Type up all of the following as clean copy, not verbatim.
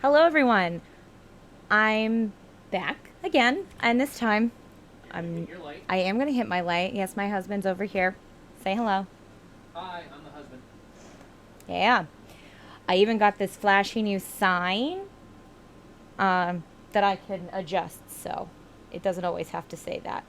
Hello everyone, I'm back again, and this time I am going to hit my light. Yes, my husband's over here. Say hello. Hi, I'm the husband. Yeah, I even got this flashy new sign that I can adjust, so it doesn't always have to say that.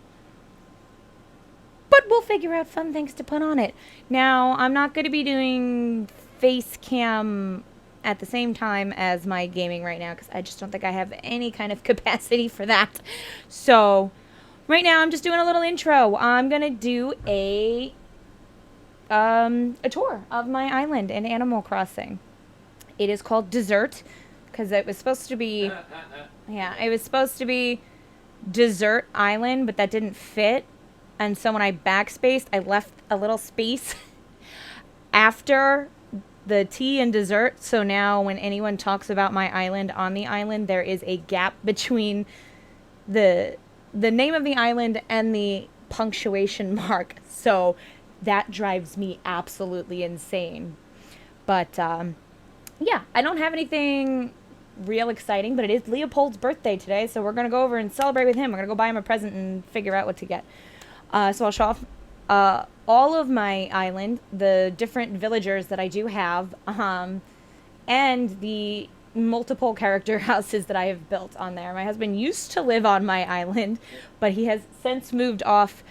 But we'll figure out fun things to put on it. Now, I'm not going to be doing face cam at the same time as my gaming right now because I just don't think I have any kind of capacity for that. So right now I'm just doing a little intro. I'm gonna do a tour of my island in Animal Crossing. It is called Dessert because it was supposed to be it was supposed to be Dessert Island, but that didn't fit. And so when I backspaced, I left a little space after the tea and dessert. So now when anyone talks about my island on the island, there is a gap between the name of the island and the punctuation mark. So that drives me absolutely insane. But yeah, I don't have anything real exciting, but it is Leopold's birthday today, so we're going to go over and celebrate with him. We're going to go buy him a present and figure out what to get. So I'll show off all of my island, the different villagers that I do have, and the multiple character houses that I have built on there. My husband used to live on my island, but he has since moved off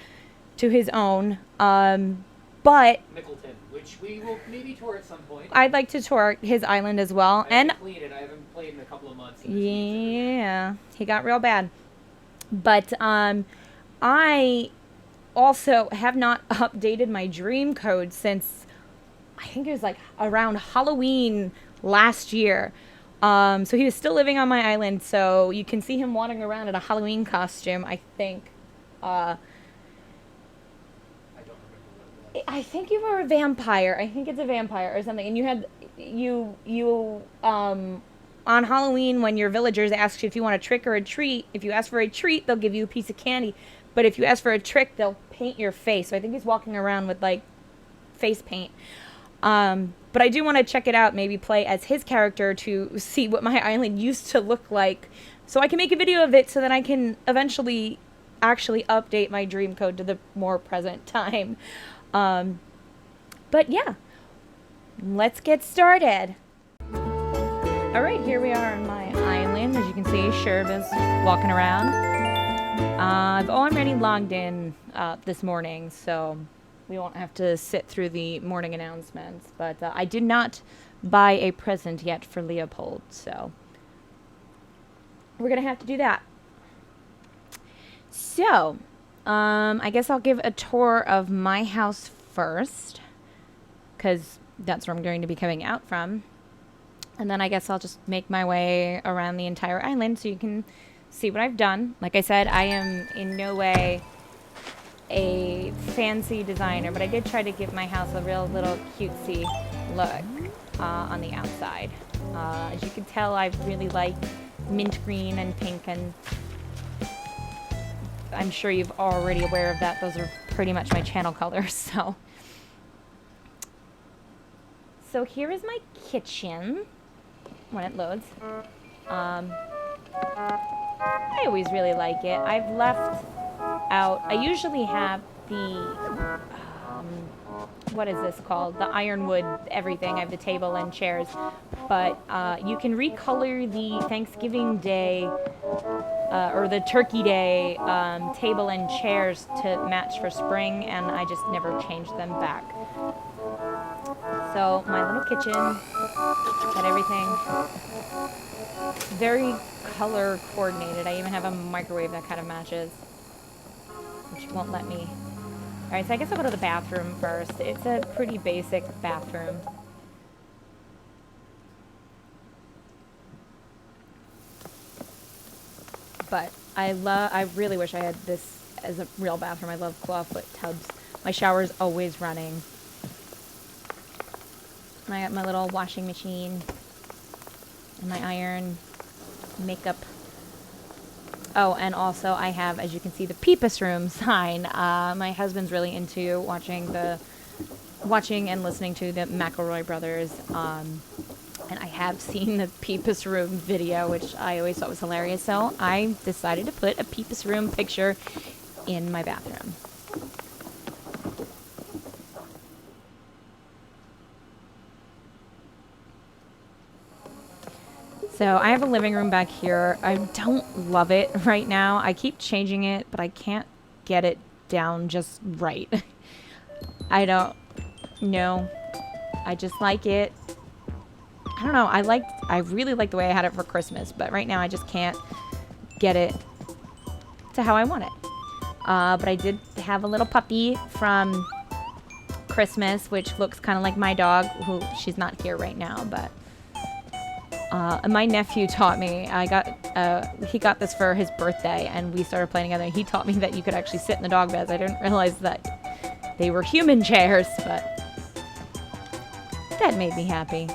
to his own. But Mickleton, which we will maybe tour at some point. I'd like to tour his island as well. I haven't played in a couple of months. Yeah, he got real bad. But I also have not updated my dream code since I think it was like around Halloween last year. So he was still living on my island, so you can see him wandering around in a Halloween costume, I think. I don't remember what it was. I think you were a vampire. I think it's a vampire or something. And you had on Halloween, when your villagers ask you if you want a trick or a treat, if you ask for a treat, they'll give you a piece of candy. But if you ask for a trick, they'll paint your face. So I think he's walking around with, like, face paint. But I do want to check it out, maybe play as his character to see what my island used to look like. So I can make a video of it so that I can eventually actually update my dream code to the more present time. But yeah, let's get started. All right, here we are on my island. As you can see, Sherb is walking around. I've already logged in this morning, so we won't have to sit through the morning announcements. But I did not buy a present yet for Leopold, so we're going to have to do that. So, I guess I'll give a tour of my house first, because that's where I'm going to be coming out from. And then I guess I'll just make my way around the entire island so you can see what I've done. Like I said, I am in no way a fancy designer, but I did try to give my house a real little cutesy look on the outside. As you can tell, I really like mint green and pink, and I'm sure you've already aware of that. Those are pretty much my channel colors. So here is my kitchen when it loads. I always really like it. I've left out, I usually have the, what is this called? The ironwood everything. I have the table and chairs. But you can recolor the Thanksgiving Day or the Turkey Day table and chairs to match for spring, and I just never changed them back. So my little kitchen, got everything very color coordinated. I even have a microwave that kind of matches, which won't let me. Alright, so I guess I'll go to the bathroom first. It's a pretty basic bathroom. But I really wish I had this as a real bathroom. I love clawfoot tubs. My shower's always running. I got my little washing machine and my iron, makeup. Oh, and also I have, as you can see, the Peepus Room sign. My husband's really into watching and listening to the McElroy brothers. And I have seen the Peepus Room video, which I always thought was hilarious. So I decided to put a Peepus Room picture in my bathroom. So I have a living room back here. I don't love it right now. I keep changing it, but I can't get it down just right. I don't know. I just like it. I don't know. I really like the way I had it for Christmas, but right now I just can't get it to how I want it. But I did have a little puppy from Christmas, which looks kind of like my dog, who she's not here right now, but my nephew taught me. He got this for his birthday, and we started playing together. He taught me that you could actually sit in the dog beds. I didn't realize that they were human chairs, but that made me happy.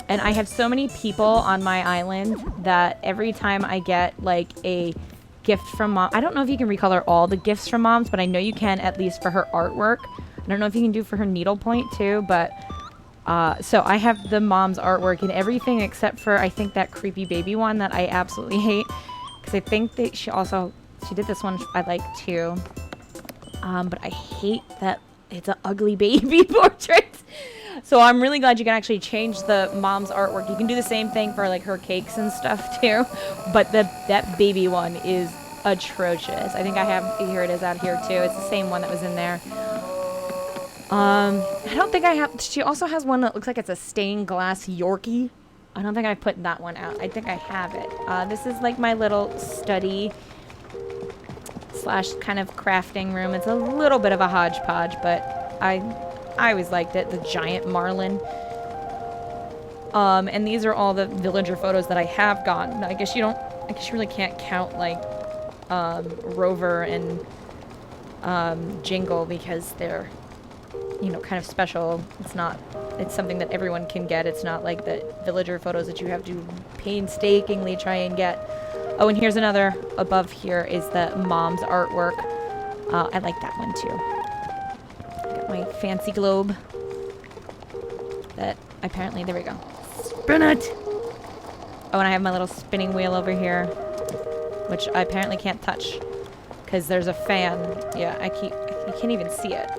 And I have so many people on my island that every time I get like a gift from mom, I don't know if you can recolor all the gifts from moms, but I know you can, at least for her artwork. I don't know if you can do for her needlepoint too, but so I have the mom's artwork and everything except for, I think, that creepy baby one that I absolutely hate, because I think that she did this one I like too, but I hate that it's an ugly baby portrait. So I'm really glad you can actually change the mom's artwork. You can do the same thing for like her cakes and stuff too, but that baby one is atrocious. I think I have, here it is out here too. It's the same one that was in there. I don't think I have, she also has one that looks like it's a stained glass Yorkie. I don't think I put that one out. I think I have it. This is like my little study / kind of crafting room. It's a little bit of a hodgepodge, but I always liked it. The giant marlin. And these are all the villager photos that I have gotten. I guess you really can't count like Rover and Jingle, because they're, you know, kind of special. It's something that everyone can get. It's not like the villager photos that you have to painstakingly try and get. Oh, and here's another above here is the mom's artwork. I like that one too. Got my fancy globe that apparently, there we go. Spin it! Oh, and I have my little spinning wheel over here, which I apparently can't touch because there's a fan. Yeah, I can't even see it.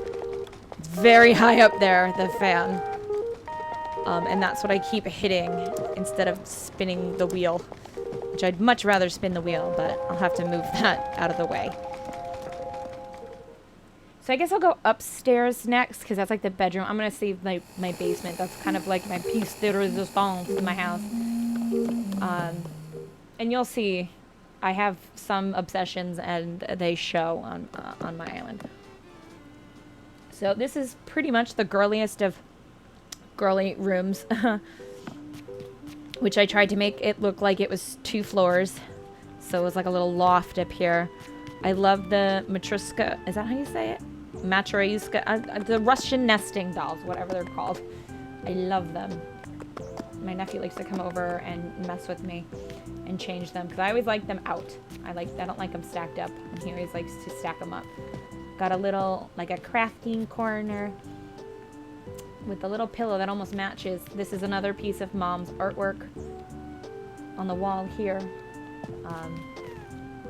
It's very high up there, the fan. And that's what I keep hitting instead of spinning the wheel, which I'd much rather spin the wheel, but I'll have to move that out of the way. So I guess I'll go upstairs next, because that's like the bedroom. I'm going to save my basement. That's kind of like my piece de resistance in my house. And you'll see I have some obsessions, and they show on my island. So this is pretty much the girliest of girly rooms, which I tried to make it look like it was 2 floors. So it was like a little loft up here. I love the Matryoshka. Is that how you say it? Matryoshka. The Russian nesting dolls, whatever they're called. I love them. My nephew likes to come over and mess with me and change them, because I always like them out. I don't like them stacked up, and he always likes to stack them up. Got a little, like a crafting corner with a little pillow that almost matches. This is another piece of mom's artwork on the wall here.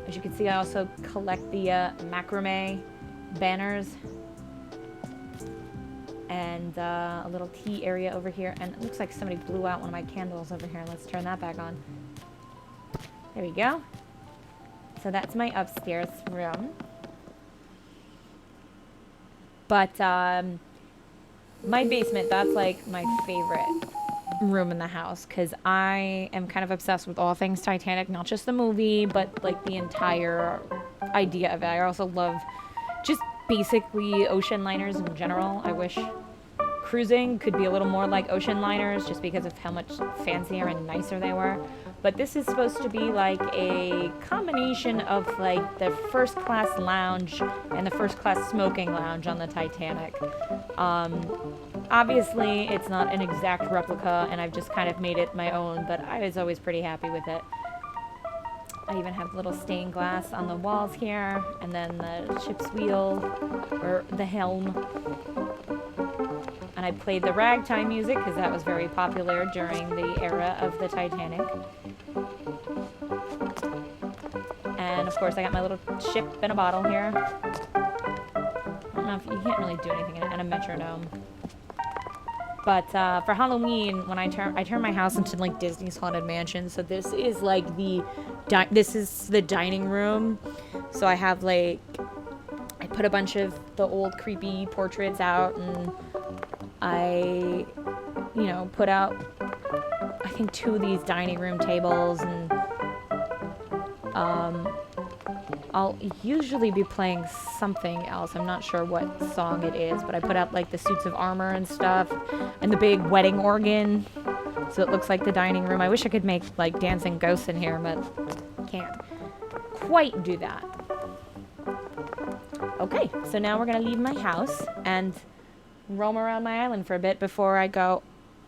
As you can see, I also collect the macrame banners, and a little tea area over here. And it looks like somebody blew out one of my candles over here. Let's turn that back on. There we go. So that's my upstairs room. But my basement, that's like my favorite room in the house, because I am kind of obsessed with all things Titanic, not just the movie, but like the entire idea of it. I also love just basically ocean liners in general. I wish cruising could be a little more like ocean liners just because of how much fancier and nicer they were. But this is supposed to be like a combination of like the first class lounge and the first class smoking lounge on the Titanic. Obviously, it's not an exact replica, and I've just kind of made it my own, but I was always pretty happy with it. I even have little stained glass on the walls here, and then the ship's wheel, or the helm. And I played the ragtime music, because that was very popular during the era of the Titanic. And of course, I got my little ship in a bottle here. I don't know if you can't really do anything in it, and a metronome. But for Halloween, when I turn my house into like Disney's Haunted Mansion, so this is like this is the dining room. So I have like, I put a bunch of the old creepy portraits out, and I, you know, put out I think 2 of these dining room tables, and I'll usually be playing something else. I'm not sure what song it is, but I put out like the suits of armor and stuff, and the big wedding organ, so it looks like the dining room. I wish I could make like dancing ghosts in here, but can't quite do that. Okay, so now we're gonna leave my house and roam around my island for a bit before I go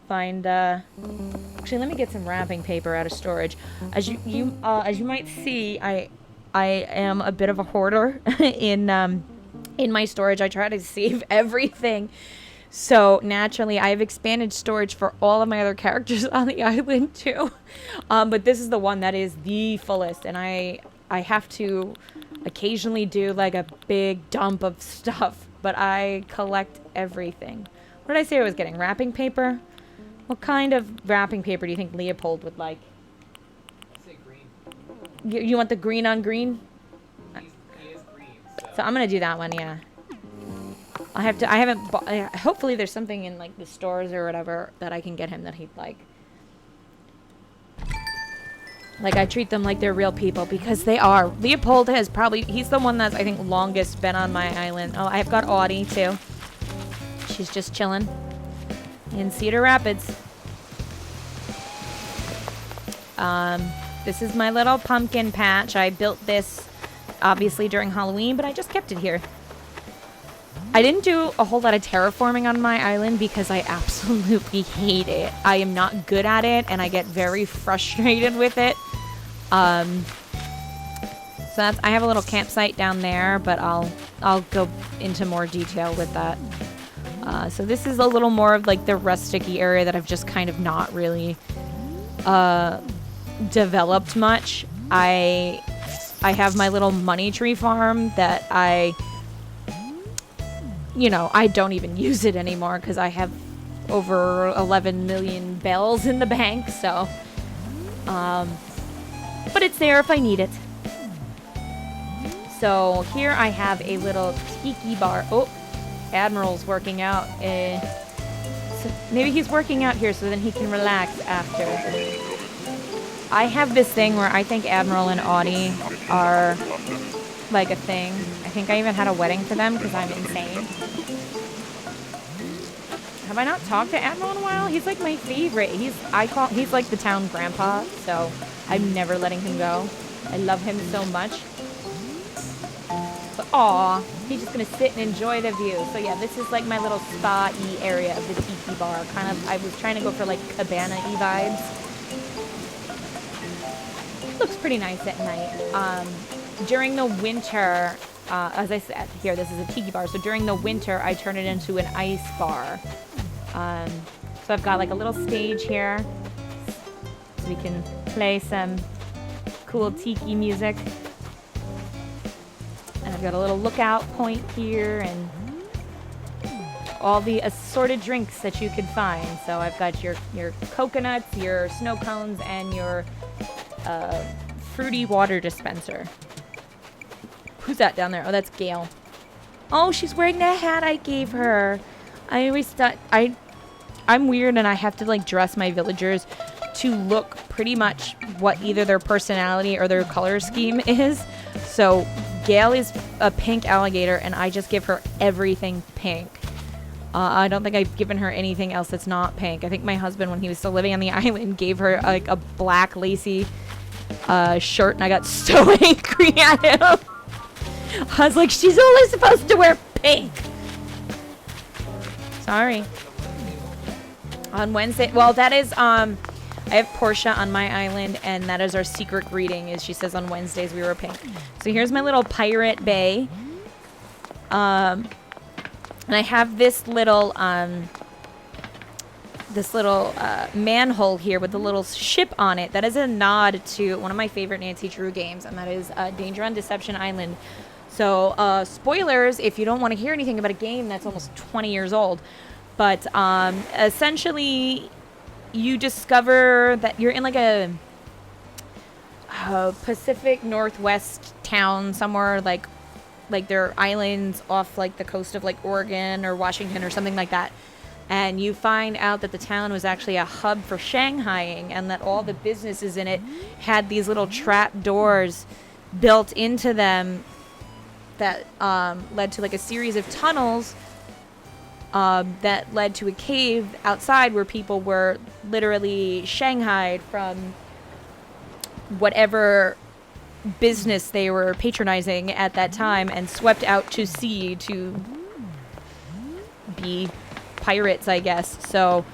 find actually, let me get some wrapping paper out of storage. As you might see, I am a bit of a hoarder in my storage. I try to save everything. So naturally, I have expanded storage for all of my other characters on the island too. But this is the one that is the fullest, and I have to occasionally do like a big dump of stuff, but I collect everything. What did I say I was getting? Wrapping paper? What kind of wrapping paper do you think Leopold would like? I'd say green. You want the green on green? He is green, So I'm gonna do that one, yeah. I haven't hopefully there's something in like the stores or whatever that I can get him that he'd like. Like, I treat them like they're real people, because they are. Leopold he's the one that's, I think, longest been on my island. Oh, I've got Audie too. She's just chilling in Cedar Rapids. This is my little pumpkin patch. I built this obviously during Halloween, but I just kept it here. I didn't do a whole lot of terraforming on my island because I absolutely hate it. I am not good at it, and I get very frustrated with it. So I have a little campsite down there, but I'll go into more detail with that. So this is a little more of like the rustic-y area that I've just kind of not really developed much. I have my little money tree farm that I don't even use it anymore because I have over 11 million bells in the bank, so but it's there if I need it. So here I have a little Tiki Bar. Oh, Admiral's working out. So maybe he's working out here so then he can relax after. I have this thing where I think Admiral and Audie are like a thing. I think I even had a wedding for them because I'm insane. Have I not talked to Admiral in a while? He's like my favorite. He's like the town grandpa, so I'm never letting him go. I love him so much. But aw, he's just gonna sit and enjoy the view. So yeah, this is like my little spa-y area of the Tiki Bar. Kind of, I was trying to go for like cabana-y vibes. Looks pretty nice at night. During the winter, as I said, here, this is a Tiki Bar. So during the winter, I turn it into an ice bar. So I've got like a little stage here. So we can play some cool tiki music. And I've got a little lookout point here and all the assorted drinks that you could find. So I've got your coconuts, your snow cones, and your fruity water dispenser. Who's that down there? Oh, that's Gail. Oh, she's wearing the hat I gave her. I always thought I'm weird and I have to like dress my villagers to look pretty much what either their personality or their color scheme is. So Gail is a pink alligator and I just give her everything pink. I don't think I've given her anything else that's not pink. I think my husband, when he was still living on the island, gave her like a black lacy shirt, and I got so angry at him. I was like, she's only supposed to wear pink. Sorry. On Wednesday, well, that is, I have Portia on my island, and that is our secret greeting, is she says on Wednesdays we wear pink. So here's my little pirate bay. And I have this little manhole here with a little ship on it. That is a nod to one of my favorite Nancy Drew games, and that is Danger on Deception Island. So, spoilers if you don't want to hear anything about a game that's almost 20 years old. But essentially, you discover that you're in like a Pacific Northwest town somewhere, like there are islands off like the coast of like Oregon or Washington or something like that. And you find out that the town was actually a hub for Shanghaiing, and that all the businesses in it had these little trap doors built into them that led to like a series of tunnels that led to a cave outside where people were literally shanghaied from whatever business they were patronizing at that time and swept out to sea to be pirates, I guess. So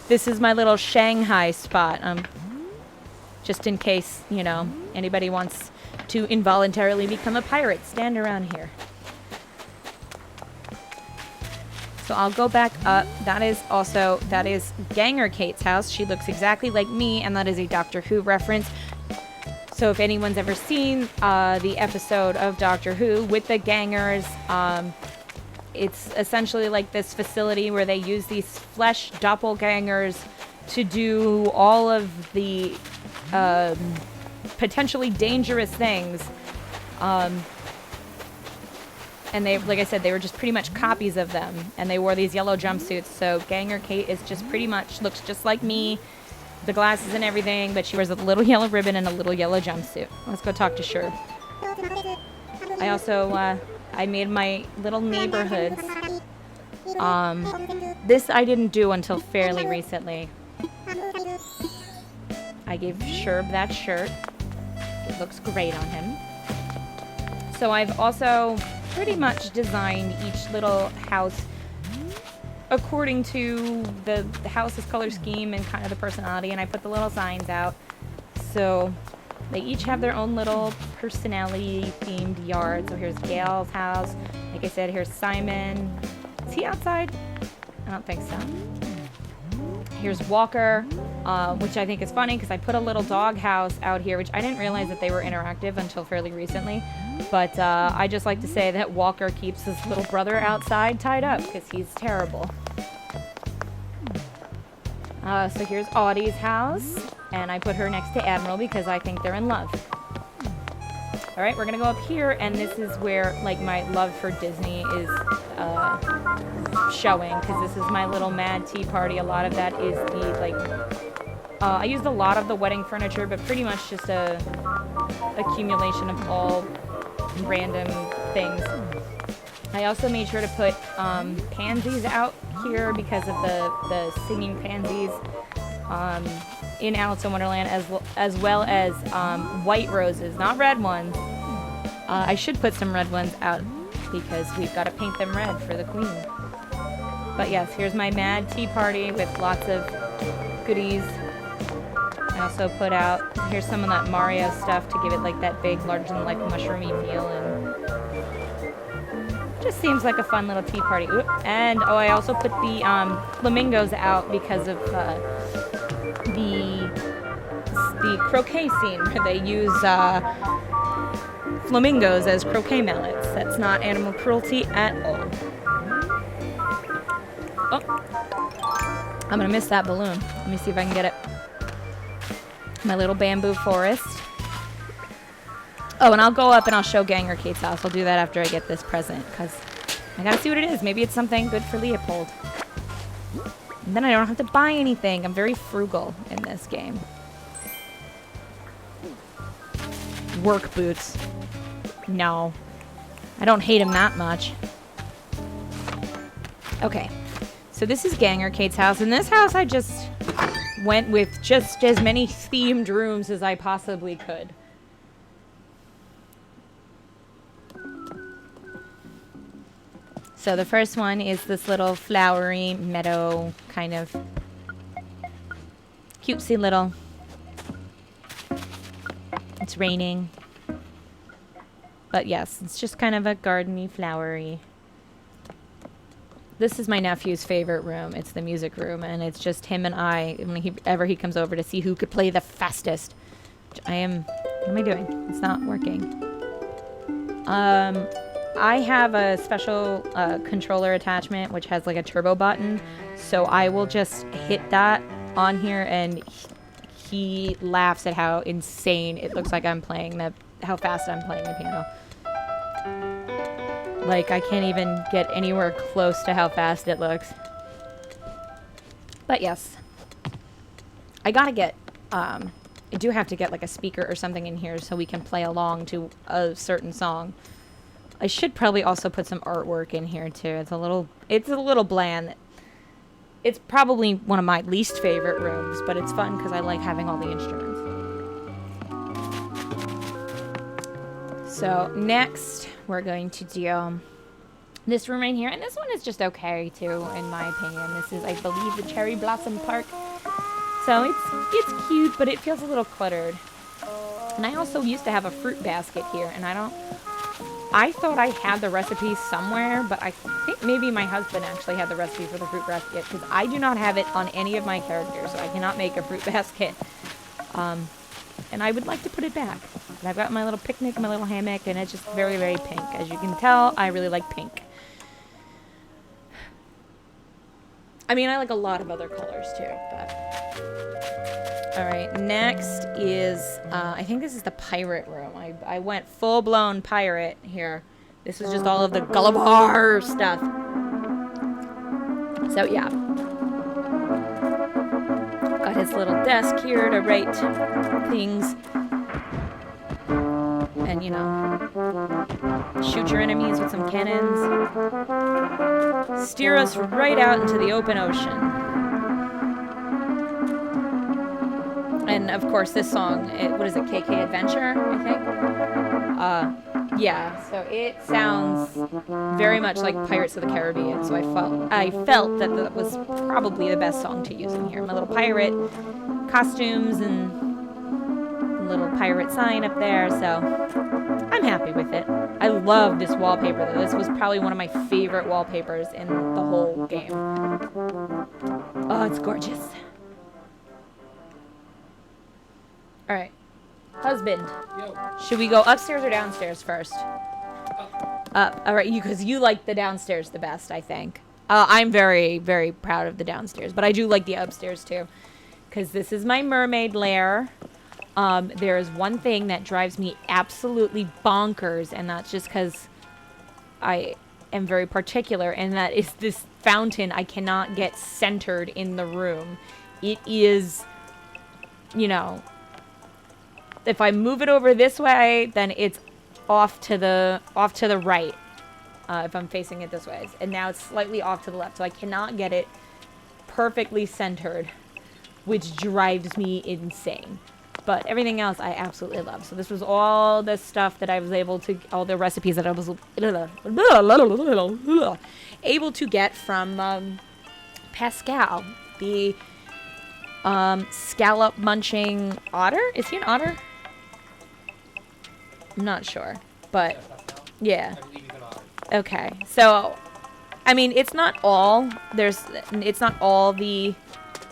this is my little Shanghai spot. Just in case, you know, anybody wants to involuntarily become a pirate, stand around here. So I'll go back up. That is Ganger Kate's house. She looks exactly like me, and that is a Doctor Who reference. So if anyone's ever seen the episode of Doctor Who with the gangers, it's essentially like this facility where they use these flesh doppelgangers to do all of the potentially dangerous things. And they, like I said, they were just pretty much copies of them, and they wore these yellow jumpsuits. So Ganger Kate is just pretty much looks just like me. The glasses and everything, but she wears a little yellow ribbon and a little yellow jumpsuit. Let's go talk to Sher. I also, I made my little neighborhoods. This I didn't do until fairly recently. I gave Sherb that shirt. It looks great on him. So I've also pretty much designed each little house according to the house's color scheme and kind of the personality, and I put the little signs out. So they each have their own little personality-themed yard. So here's Gail's house. Like I said, here's Simon. Is he outside? I don't think so. Here's Walker, which I think is funny because I put a little dog house out here, which I didn't realize that they were interactive until fairly recently. But I just like to say that Walker keeps his little brother outside tied up because he's terrible. So here's Audie's house, and I put her next to Admiral because I think they're in love. All right, we're gonna go up here, and this is where like my love for Disney is showing, because this is my little mad tea party. A lot of that is the like I used a lot of the wedding furniture, but pretty much just a accumulation of all random things. I also made sure to put pansies out here because of the singing pansies in Alice in Wonderland, as well as white roses, not red ones. I should put some red ones out because we've got to paint them red for the Queen. But yes, here's my mad tea party with lots of goodies. I also put out, here's some of that Mario stuff to give it like that big, larger-than-life mushroomy feel, and just seems like a fun little tea party. Oop. And I also put the flamingos out because of the croquet scene where they use flamingos as croquet mallets. That's not animal cruelty at all. Oh, I'm gonna miss that balloon. Let me see if I can get it. My little bamboo forest. Oh, and I'll go up and I'll show Ganger Kate's house. I'll do that after I get this present, because I gotta see what it is. Maybe it's something good for Leopold. And then I don't have to buy anything. I'm very frugal in this game. Work boots. No. I don't hate him that much. Okay. So this is Ganger Kate's house. In this house, I just went with just as many themed rooms as I possibly could. So the first one is this little flowery meadow kind of cutesy little. It's raining. But yes, it's just kind of a gardeny, flowery. This is my nephew's favorite room. It's the music room, and it's just him and I whenever he comes over to see who could play the fastest. Which I am... What am I doing? It's not working. I have a special controller attachment which has like a turbo button, so I will just hit that on here and he laughs at how insane it looks like I'm playing how fast I'm playing the piano. Like I can't even get anywhere close to how fast it looks. But yes, I gotta get I do have to get like a speaker or something in here so we can play along to a certain song. I should probably also put some artwork in here too. It's a little bland. It's probably one of my least favorite rooms, but it's fun because I like having all the instruments. So next we're going to do this room right here, and this one is just okay too, in my opinion. This is, I believe, the Cherry Blossom Park. So it's cute, but it feels a little cluttered. And I also used to have a fruit basket here, and I thought I had the recipe somewhere, but I think maybe my husband actually had the recipe for the fruit basket, because I do not have it on any of my characters, so I cannot make a fruit basket. And I would like to put it back. And I've got my little picnic, my little hammock, and it's just very, very pink. As you can tell, I really like pink. I mean, I like a lot of other colors too, but... Alright, next is, I think this is the pirate room. I went full-blown pirate here. This is just all of the Gulliver stuff. So, yeah. Got his little desk here to write things. And, you know, shoot your enemies with some cannons. Steer us right out into the open ocean. And, of course, this song, what is it, KK Adventure, I think? Yeah, so it sounds very much like Pirates of the Caribbean, so I felt that was probably the best song to use in here. My little pirate costumes and little pirate sign up there, so I'm happy with it. I love this wallpaper, though. This was probably one of my favorite wallpapers in the whole game. Oh, it's gorgeous. Alright. Husband. Yo. Should we go upstairs or downstairs first? Up. Alright, because you like the downstairs the best, I think. I'm very, very proud of the downstairs, but I do like the upstairs too. Because this is my mermaid lair. There is one thing that drives me absolutely bonkers, and that's just because I am very particular, and that is this fountain I cannot get centered in the room. It is, you know... If I move it over this way, then it's off to the right. If I'm facing it this way, and now it's slightly off to the left, so I cannot get it perfectly centered, which drives me insane. But everything else I absolutely love. So this was all the stuff that I was able to, all the recipes that I was able to get from Pascal, the scallop munching otter. Is he an otter? I'm not sure, but yeah. I believe you can honor. Okay, so I mean, it's not all the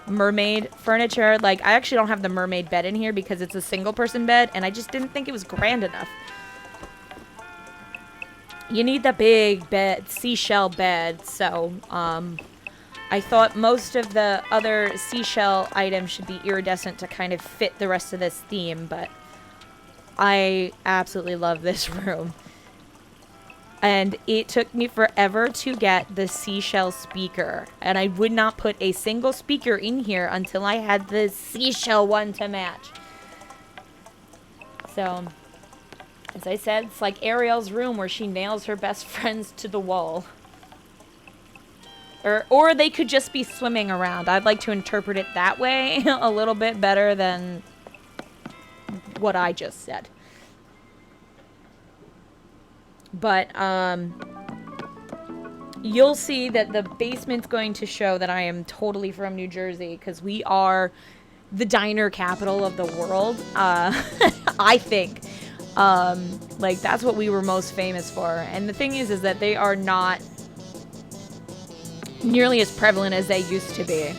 mermaid furniture. Like, I actually don't have the mermaid bed in here because it's a single person bed, and I just didn't think it was grand enough. You need the big bed, seashell bed, so I thought most of the other seashell items should be iridescent to kind of fit the rest of this theme, but I absolutely love this room. And it took me forever to get the seashell speaker. And I would not put a single speaker in here until I had the seashell one to match. So, as I said, it's like Ariel's room where she nails her best friends to the wall. Or they could just be swimming around. I'd like to interpret it that way a little bit better than what I just said. But you'll see that the basement's going to show that I am totally from New Jersey, because we are the diner capital of the world. I think. Like, that's what we were most famous for. And the thing is that they are not nearly as prevalent as they used to be.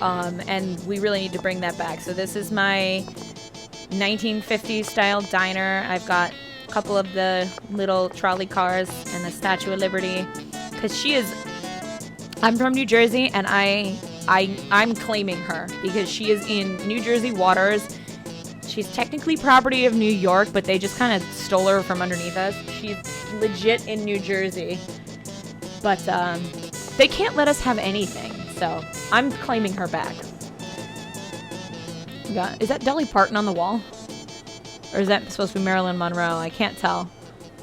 And we really need to bring that back. So this is my 1950s style diner. I've got a couple of the little trolley cars and the Statue of Liberty. Because I'm from New Jersey, and I'm claiming her because she is in New Jersey waters. She's technically property of New York, but they just kind of stole her from underneath us. She's legit in New Jersey. But they can't let us have anything, so I'm claiming her back. Is that Dolly Parton on the wall? Or is that supposed to be Marilyn Monroe? I can't tell.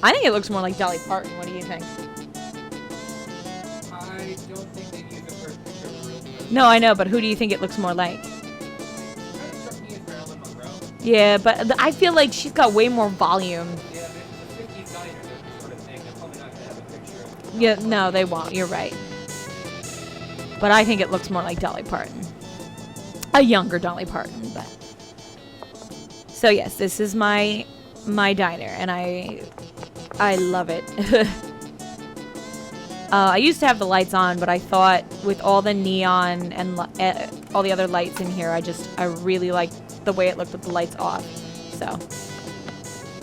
I think it looks more like Dolly Parton. What do you think? I don't think they use it for a picture of a real person. No, I know, but who do you think it looks more like? Kind of struck me as Marilyn Monroe. Yeah, but I feel like she's got way more volume. Yeah, but if it's a 50s diner, that sort of thing, they're probably not going to have a picture of Yeah, no, they won't. You're right. But I think it looks more like Dolly Parton. A younger Dolly Parton, but... So yes, this is my diner, and I love it. I used to have the lights on, but I thought with all the neon and all the other lights in here, I really liked the way it looked with the lights off. So,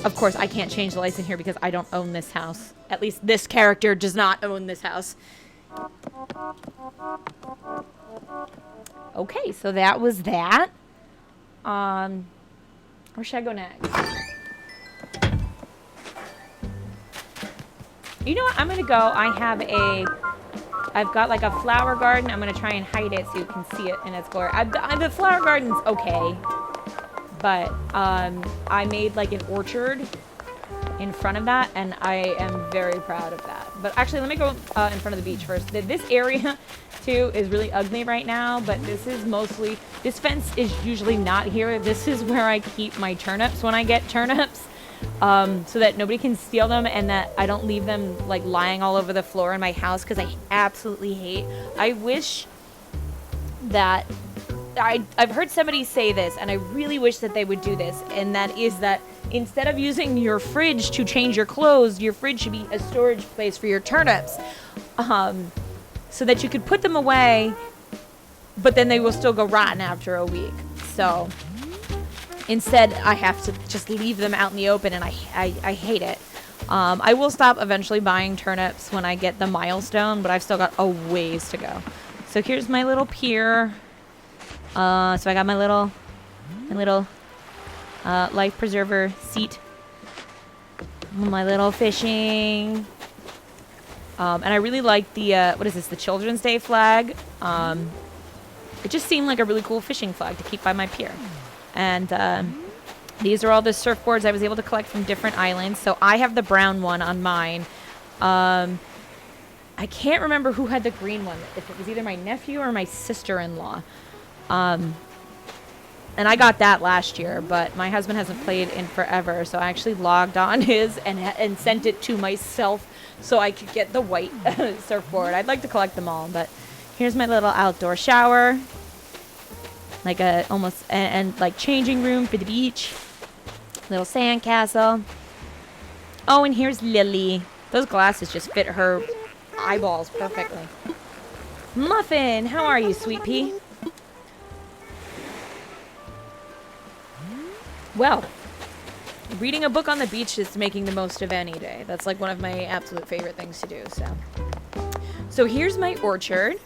of course, I can't change the lights in here because I don't own this house. At least this character does not own this house. Okay, so that was that. Where should I go next? You know what? I'm gonna go. I've got like a flower garden. I'm gonna try and hide it so you can see it in its glory. The flower garden's okay, but I made like an orchard in front of that, and I am very proud of that. But actually, let me go in front of the beach first. This area too is really ugly right now, but this fence is usually not here. This is where I keep my turnips when I get turnips, so that nobody can steal them, and that I don't leave them like lying all over the floor in my house, because I absolutely hate. I wish that I've heard somebody say this, and I really wish that they would do this, and that is that instead of using your fridge to change your clothes, your fridge should be a storage place for your turnips, so that you could put them away, but then they will still go rotten after a week. So instead, I have to just leave them out in the open, and I hate it. I will stop eventually buying turnips when I get the milestone, but I've still got a ways to go. So here's my little pier. So I got my little life preserver seat. My little fishing. And I really like the, what is this, the Children's Day flag. It just seemed like a really cool fishing flag to keep by my pier. And these are all the surfboards I was able to collect from different islands. So I have the brown one on mine. I can't remember who had the green one. If it was either my nephew or my sister-in-law. And I got that last year, but my husband hasn't played in forever, so I actually logged on his and sent it to myself so I could get the white surfboard. I'd like to collect them all, but here's my little outdoor shower, like a almost and like changing room for the beach, little sand castle. Oh, and here's Lily. Those glasses just fit her eyeballs perfectly. Muffin, how are you, sweet pea? Well, reading a book on the beach is making the most of any day. That's like one of my absolute favorite things to do. So here's my orchard.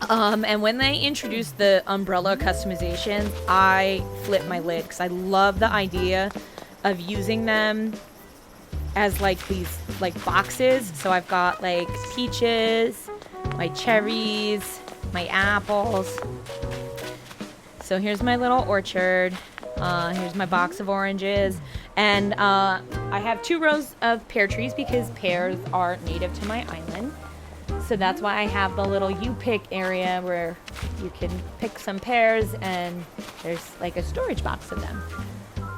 And when they introduced the umbrella customizations, I flipped my lid because I love the idea of using them as like these like boxes. So I've got like peaches, my cherries, my apples. So here's my little orchard. Here's my box of oranges. And I have 2 rows of pear trees because pears are native to my island. So that's why I have the little you pick area where you can pick some pairs, and there's like a storage box of them.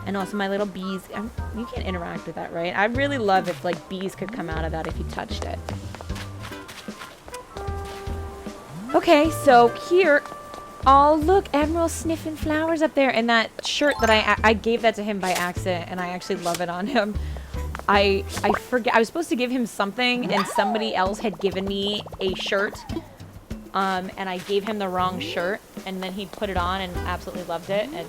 And also my little bees. You can't interact with that, right? I'd really love if like bees could come out of that if you touched it. Okay, so here, oh look, Admiral's sniffing flowers up there, and that shirt that I gave that to him by accident, and I actually love it on him. I forget, I was supposed to give him something, and somebody else had given me a shirt, and I gave him the wrong shirt, and then he put it on and absolutely loved it, and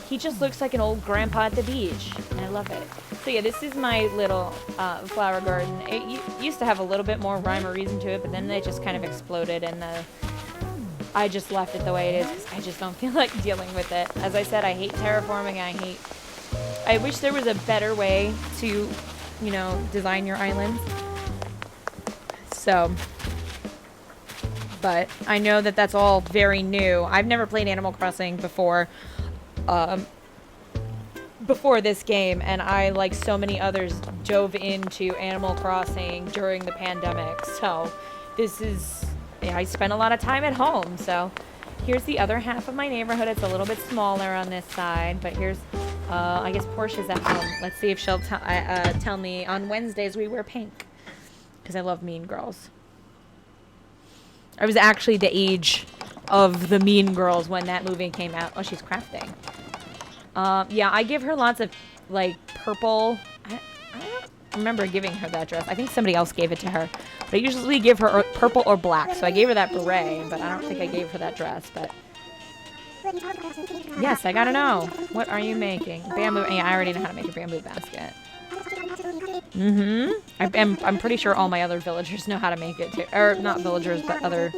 he just looks like an old grandpa at the beach, and I love it. So yeah, this is my little flower garden. It used to have a little bit more rhyme or reason to it, but then it just kind of exploded, and I just left it the way it is because I just don't feel like dealing with it. As I said, I hate terraforming. I wish there was a better way to, you know, design your islands. So, but I know that that's all very new. I've never played Animal Crossing before this game, and I, like so many others, dove into Animal Crossing during the pandemic. So this is, I spent a lot of time at home. So here's the other half of my neighborhood. It's a little bit smaller on this side, but here's, I guess Portia's at home. Let's see if she'll tell me. On Wednesdays we wear pink because I love Mean Girls. I was actually the age of the Mean Girls when that movie came out. Oh, she's crafting. Yeah, I give her lots of, like, purple. I don't remember giving her that dress. I think somebody else gave it to her. But I usually give her purple or black. So I gave her that beret, but I don't think I gave her that dress. But yes, I gotta know. What are you making? Bamboo. Yeah, I already know how to make a bamboo basket. I'm pretty sure all my other villagers know how to make it too. Or not villagers, but other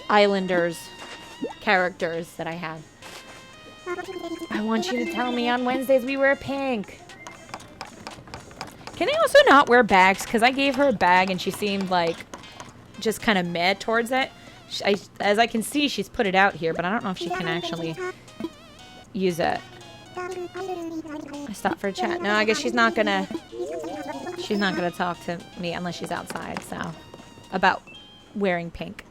islanders, characters that I have. I want you to tell me on Wednesdays we wear pink. Can they also not wear bags? Because I gave her a bag and she seemed like just kind of mad towards it. As I can see, she's put it out here, but I don't know if she can actually use it. I stopped for a chat. No, I guess she's not gonna talk to me unless she's outside, so about wearing pink.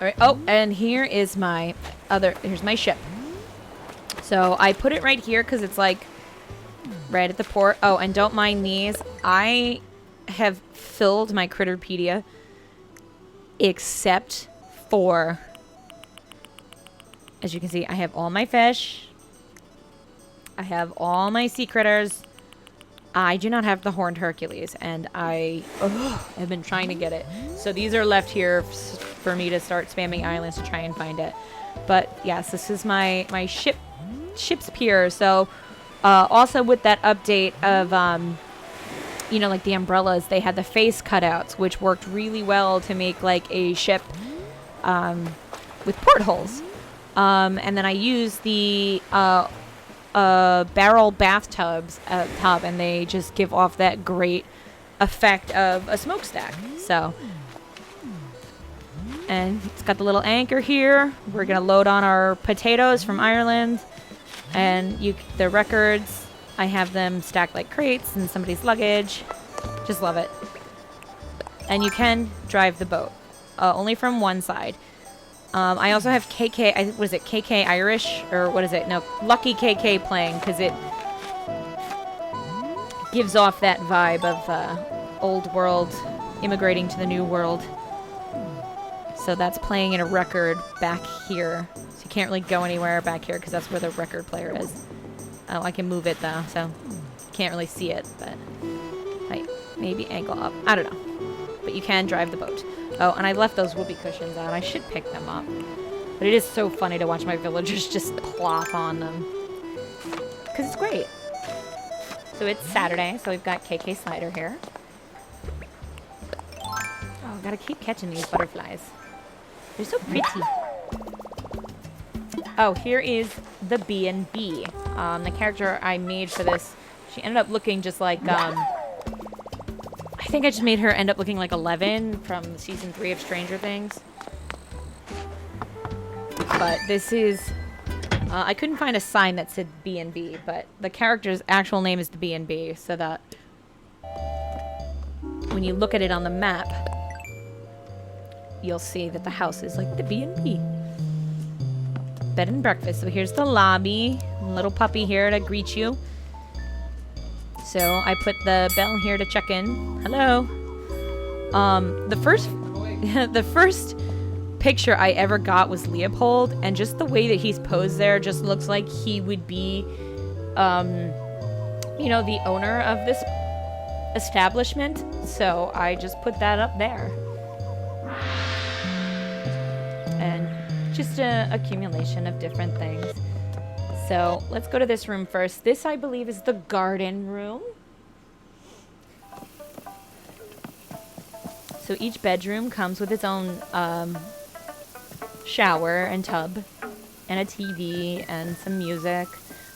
Alright, oh, and here is my here's my ship. So I put it right here because it's like right at the port. Oh, and don't mind these. I have filled my Critterpedia except for, as you can see, I have all my fish. I have all my sea critters. I do not have the Horned Hercules, and I have been trying to get it. So these are left here for me to start spamming islands to try and find it. But yes, this is my ship's pier. So also with that update of you know, like the umbrellas, they had the face cutouts, which worked really well to make like a ship with portholes. And then I used the barrel bathtubs tub, and they just give off that great effect of a smokestack. So, and it's got the little anchor here. We're gonna load on our potatoes from Ireland, and the records, I have them stacked like crates in somebody's luggage. Just love it. And you can drive the boat, only from one side. I also have KK, what is it, KK Irish? Or what is it? No, Lucky KK playing, because it gives off that vibe of old world immigrating to the new world. So that's playing in a record back here. So you can't really go anywhere back here, because that's where the record player is. Oh, I can move it, though, so can't really see it, but maybe angle up. I don't know. But you can drive the boat. Oh, and I left those whoopee cushions out. I should pick them up. But it is so funny to watch my villagers just plop on them. Because it's great. So it's Saturday, so we've got KK Slider here. Oh, gotta keep catching these butterflies. They're so pretty. Oh, here is the B&B. The character I made for this, she ended up looking just like, I think I just made her end up looking like 11 from season 3 of Stranger Things. But this is I couldn't find a sign that said B&B, but the character's actual name is the B&B, so that when you look at it on the map, you'll see that the house is like the B&B. Bed and breakfast. So here's the lobby. Little puppy here to greet you. So I put the bell here to check in. Hello. The first the first picture I ever got was Leopold, and just the way that he's posed there just looks like he would be you know, the owner of this establishment. So I just put that up there. And just an accumulation of different things. So let's go to this room first. This, I believe, is the garden room. So each bedroom comes with its own shower and tub and a TV and some music.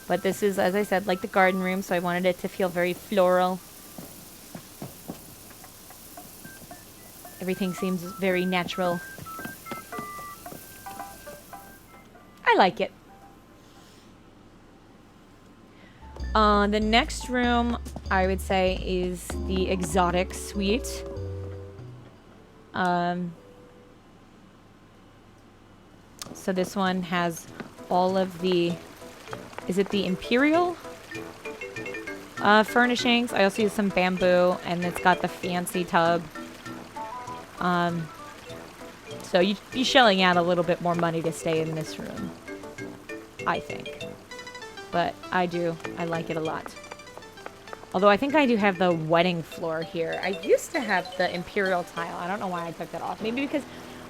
But this is, as I said, like the garden room, so I wanted it to feel very floral. Everything seems very natural. I like it. The next room, I would say, is the exotic suite. So this one has all of the, is it the Imperial furnishings? I also use some bamboo, and it's got the fancy tub. So you'd be shelling out a little bit more money to stay in this room, I think. But I like it a lot. Although I think I do have the wedding floor here. I used to have the Imperial tile. I don't know why I took that off. Maybe because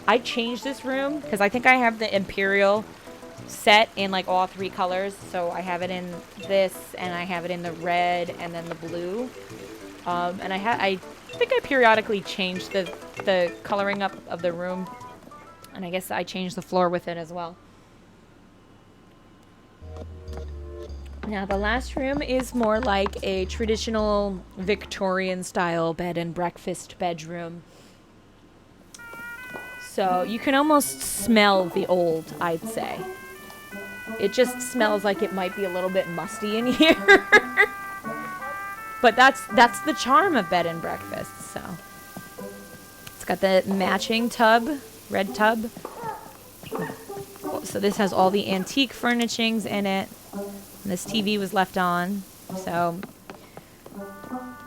I changed this room, because I think I have the Imperial set in like all three colors. So I have it in this, and I have it in the red, and then the blue. And I think I periodically changed the coloring up of the room. And I guess I changed the floor with it as well. Now, the last room is more like a traditional Victorian-style bed and breakfast bedroom. So you can almost smell the old, I'd say. It just smells like it might be a little bit musty in here. But that's the charm of bed and breakfast, so. It's got the matching tub, red tub. So this has all the antique furnishings in it. And this TV was left on, so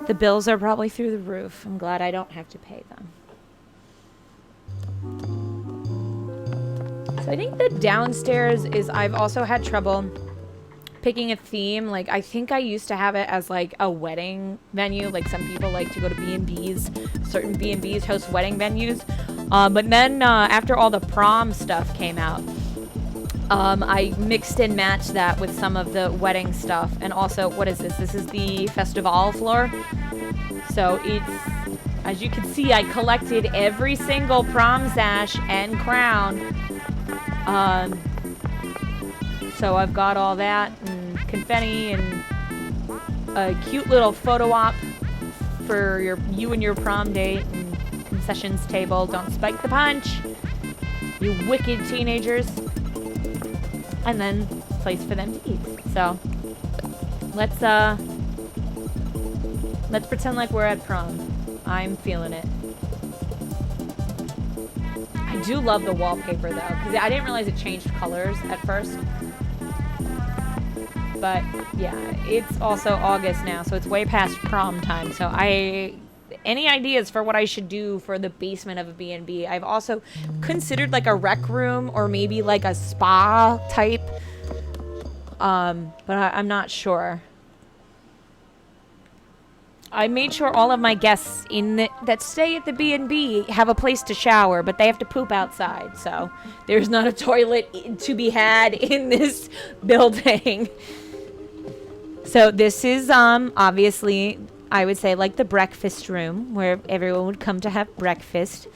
the bills are probably through the roof. I'm glad I don't have to pay them. So I think the downstairs is, I've also had trouble picking a theme. Like, I think I used to have it as like a wedding venue. Like, some people like to go to B&Bs. Certain B&Bs host wedding venues. But then after all the prom stuff came out, I mixed and matched that with some of the wedding stuff. And also, what is this? This is the festival floor. So it's, as you can see, I collected every single prom sash and crown. So I've got all that and confetti and a cute little photo op for you and your prom date and concessions table. Don't spike the punch, you wicked teenagers. And then place for them to eat. So let's pretend like we're at prom. I'm feeling it. I do love the wallpaper though, because I didn't realize it changed colors at first. But yeah, it's also August now, so it's way past prom time. So any ideas for what I should do for the basement of a B&B? I've also considered like a rec room or maybe like a spa type. But I'm not sure. I made sure all of my guests that stay at the B&B have a place to shower, but they have to poop outside. So there's not a toilet to be had in this building. So this is obviously, I would say, like the breakfast room where everyone would come to have breakfast.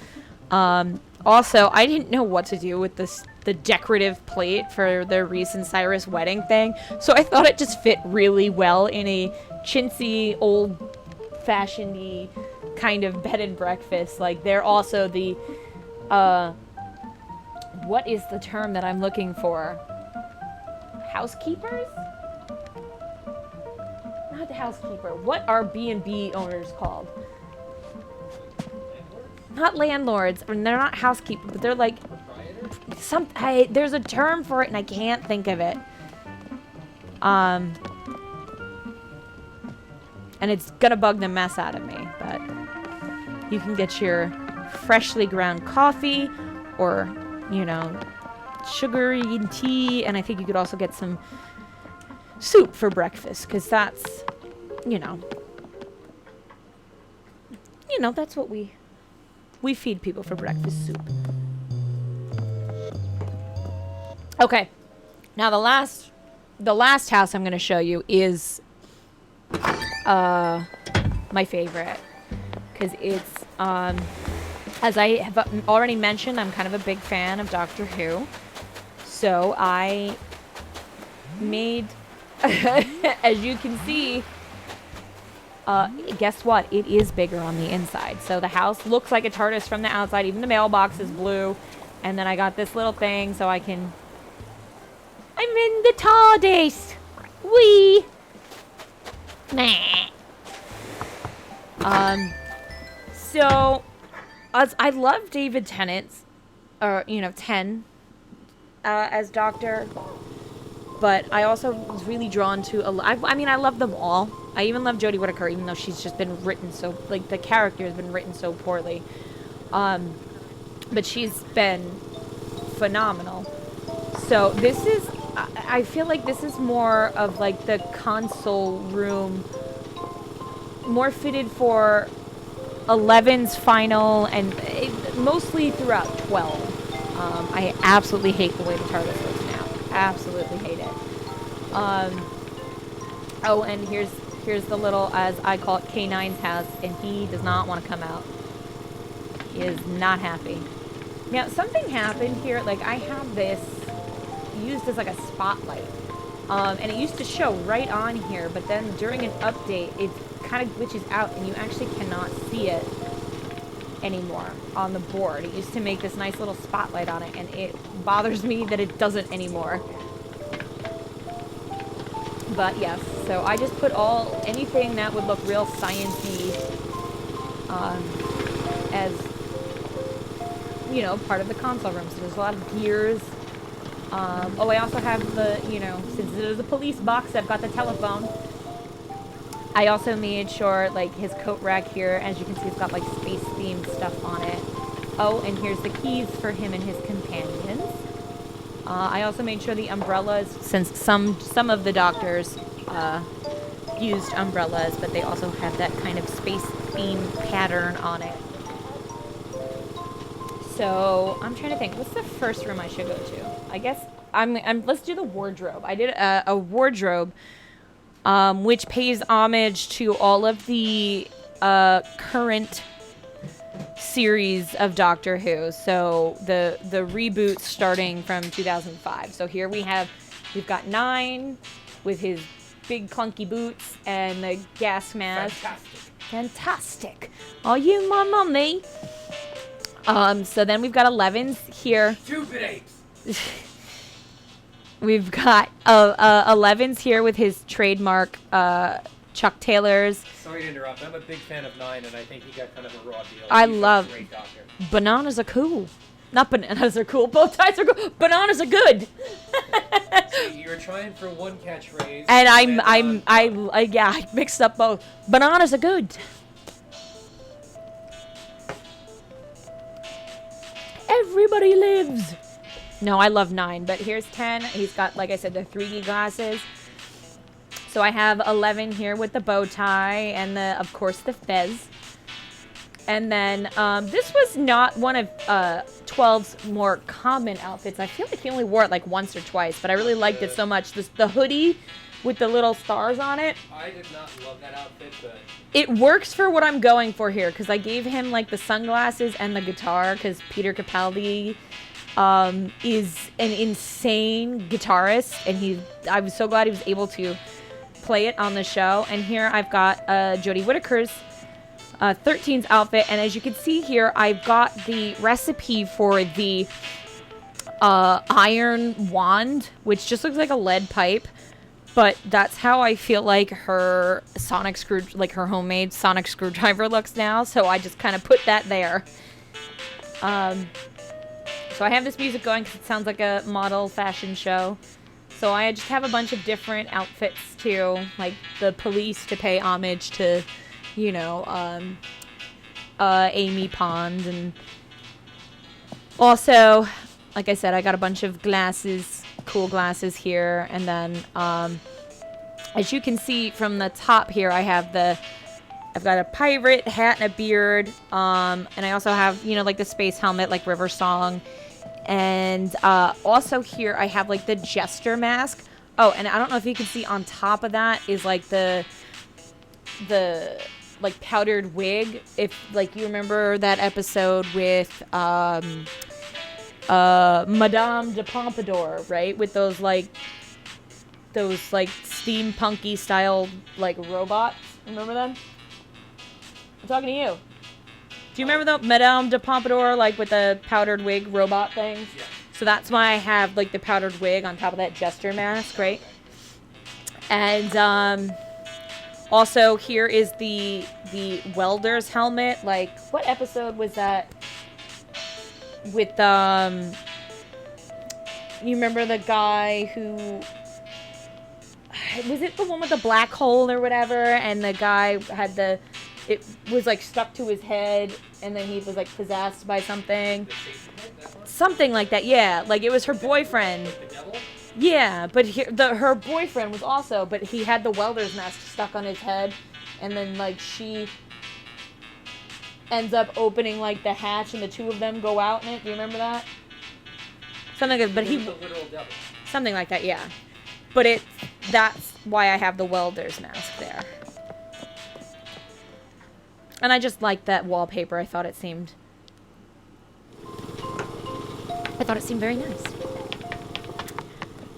Also, I didn't know what to do with the decorative plate for the Reese and Cyrus wedding thing, so I thought it just fit really well in a chintzy, old-fashioned-y kind of bed and breakfast. Like, they're also the, what is the term that I'm looking for? housekeepers? Not the housekeeper. What are B&B owners called? Not landlords. I mean, they're not housekeepers, but they're like there's a term for it and I can't think of it. And it's gonna bug the mess out of me, but you can get your freshly ground coffee or, you know, sugary tea, and I think you could also get some soup for breakfast, because that's, you know, that's what we feed people for breakfast, soup. Okay, now the last house I'm going to show you is my favorite, because it's as I have already mentioned, I'm kind of a big fan of Doctor Who, so I made as you can see, guess what? It is bigger on the inside. So the house looks like a TARDIS from the outside. Even the mailbox is blue. And then I got this little thing so I'm in the TARDIS. Wee. Nah. So I love David Tennant's, Ten, as Doctor. But I also was really drawn to, I love them all. I even love Jodie Whittaker, even though she's just been written so, like, the character has been written so poorly. But she's been phenomenal. So this is, I feel like this is more of, like, the console room, more fitted for 11's final, and mostly throughout 12. I absolutely hate the way the TARDIS looks now. Absolutely hate it. Oh, and here's the little, as I call it, K9's house, and he does not want to come out. He is not happy. Now, something happened here. Like, I have this used as like a spotlight, and it used to show right on here, but then during an update, it kind of glitches out, and you actually cannot see it anymore on the board. It used to make this nice little spotlight on it, and it bothers me that it doesn't anymore. But yes, so I just put anything that would look real science-y as, part of the console room. So there's a lot of gears. I also have since it is a police box, I've got the telephone. I also made sure, like, his coat rack here, as you can see, it's got, like, space-themed stuff on it. Oh, and here's the keys for him and his companions. I also made sure the umbrellas, since some of the doctors used umbrellas, but they also have that kind of space-themed pattern on it. So, I'm trying to think, what's the first room I should go to? I guess, let's do the wardrobe. I did a wardrobe, which pays homage to all of the current series of Doctor Who. So the reboot starting from 2005. So here we've got 9 with his big clunky boots and the gas mask. Fantastic. Are you my mummy? So then we've got 11's here. Stupid apes. We've got 11's here with his trademark Chuck Taylor's. Sorry to interrupt. I'm a big fan of 9, and I think he got kind of a raw deal. I He's love a great doctor. Bananas are cool. Not bananas are cool. Bow ties are cool. Bananas are good. See, you're trying for one catchphrase. And I mixed up both. Bananas are good. Everybody lives. No, I love 9, but here's 10. He's got, like I said, the 3D glasses. So I have 11 here with the bow tie and of course, the fez. And then this was not one of 12's more common outfits. I feel like he only wore it like once or twice, but I really liked it so much. The hoodie with the little stars on it. I did not love that outfit, but it works for what I'm going for here, because I gave him like the sunglasses and the guitar, because Peter Capaldi is an insane guitarist, and I was so glad he was able to play it on the show. And here I've got Jodie Whittaker's 13's outfit, and as you can see here, I've got the recipe for the iron wand, which just looks like a lead pipe. But that's how I feel like her her homemade sonic screwdriver looks now. So I just kind of put that there. So I have this music going because it sounds like a model fashion show. So I just have a bunch of different outfits too, like the police to pay homage to, Amy Pond. And also, like I said, I got a bunch of glasses, cool glasses here. And then, as you can see from the top here, I've got a pirate hat and a beard. And I also have, like the space helmet, like River Song. And also here I have like the jester mask. Oh, and I don't know if you can see on top of that is like the like powdered wig. If like you remember that episode with Madame de Pompadour, right? With those steampunky style like robots. Remember them? I'm talking to you. Do you remember the Madame de Pompadour, like with the powdered wig robot things? Yeah. So that's why I have like the powdered wig on top of that jester mask, right? And also here is the welder's helmet. Like, what episode was that? With you remember the guy who was it the one with the black hole or whatever? And the guy had it was like stuck to his head, and then he was like possessed by something. Something like that, yeah. Like it was her boyfriend. The devil? Yeah, but her boyfriend was also, but he had the welder's mask stuck on his head, and then like she ends up opening like the hatch, and the two of them go out in it. Do you remember that? Something like that, but The literal devil. something like that, yeah. But that's why I have the welder's mask there. And I just liked that wallpaper. I thought it seemed very nice.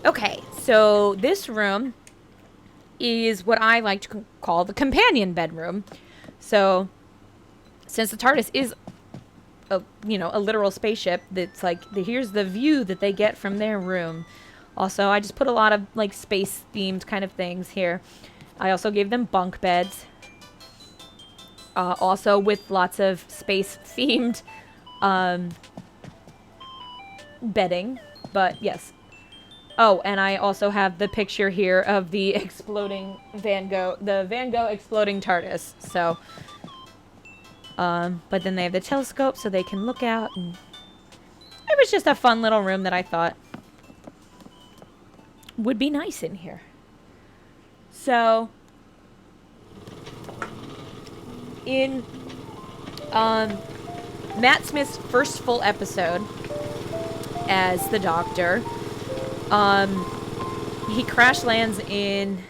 Okay, so this room is what I like to call the companion bedroom. So, since the TARDIS is a literal spaceship, that's like here's the view that they get from their room. Also, I just put a lot of like space themed kind of things here. I also gave them bunk beds. Also with lots of space-themed bedding, but yes. Oh, and I also have the picture here of the exploding Van Gogh exploding TARDIS. So, but then they have the telescope so they can look out, and it was just a fun little room that I thought would be nice in here. So, in Matt Smith's first full episode as the Doctor, he crash lands in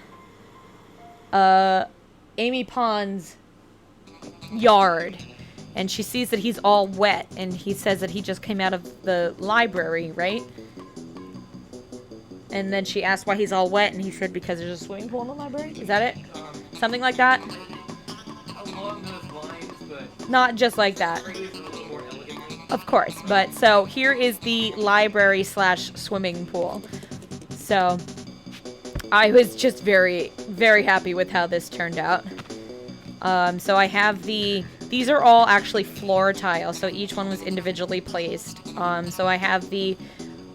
Amy Pond's yard, and she sees that he's all wet, and he says that he just came out of the library, right? And then she asked why he's all wet, and he said because there's a swimming pool in the library. Is that it? Something like that? Along those lines, but Not just like that. phrased a little more elegantly. Of course, but so here is the library / swimming pool. So I was just very, very happy with how this turned out. So I have these are all actually floor tile, so each one was individually placed. So I have the,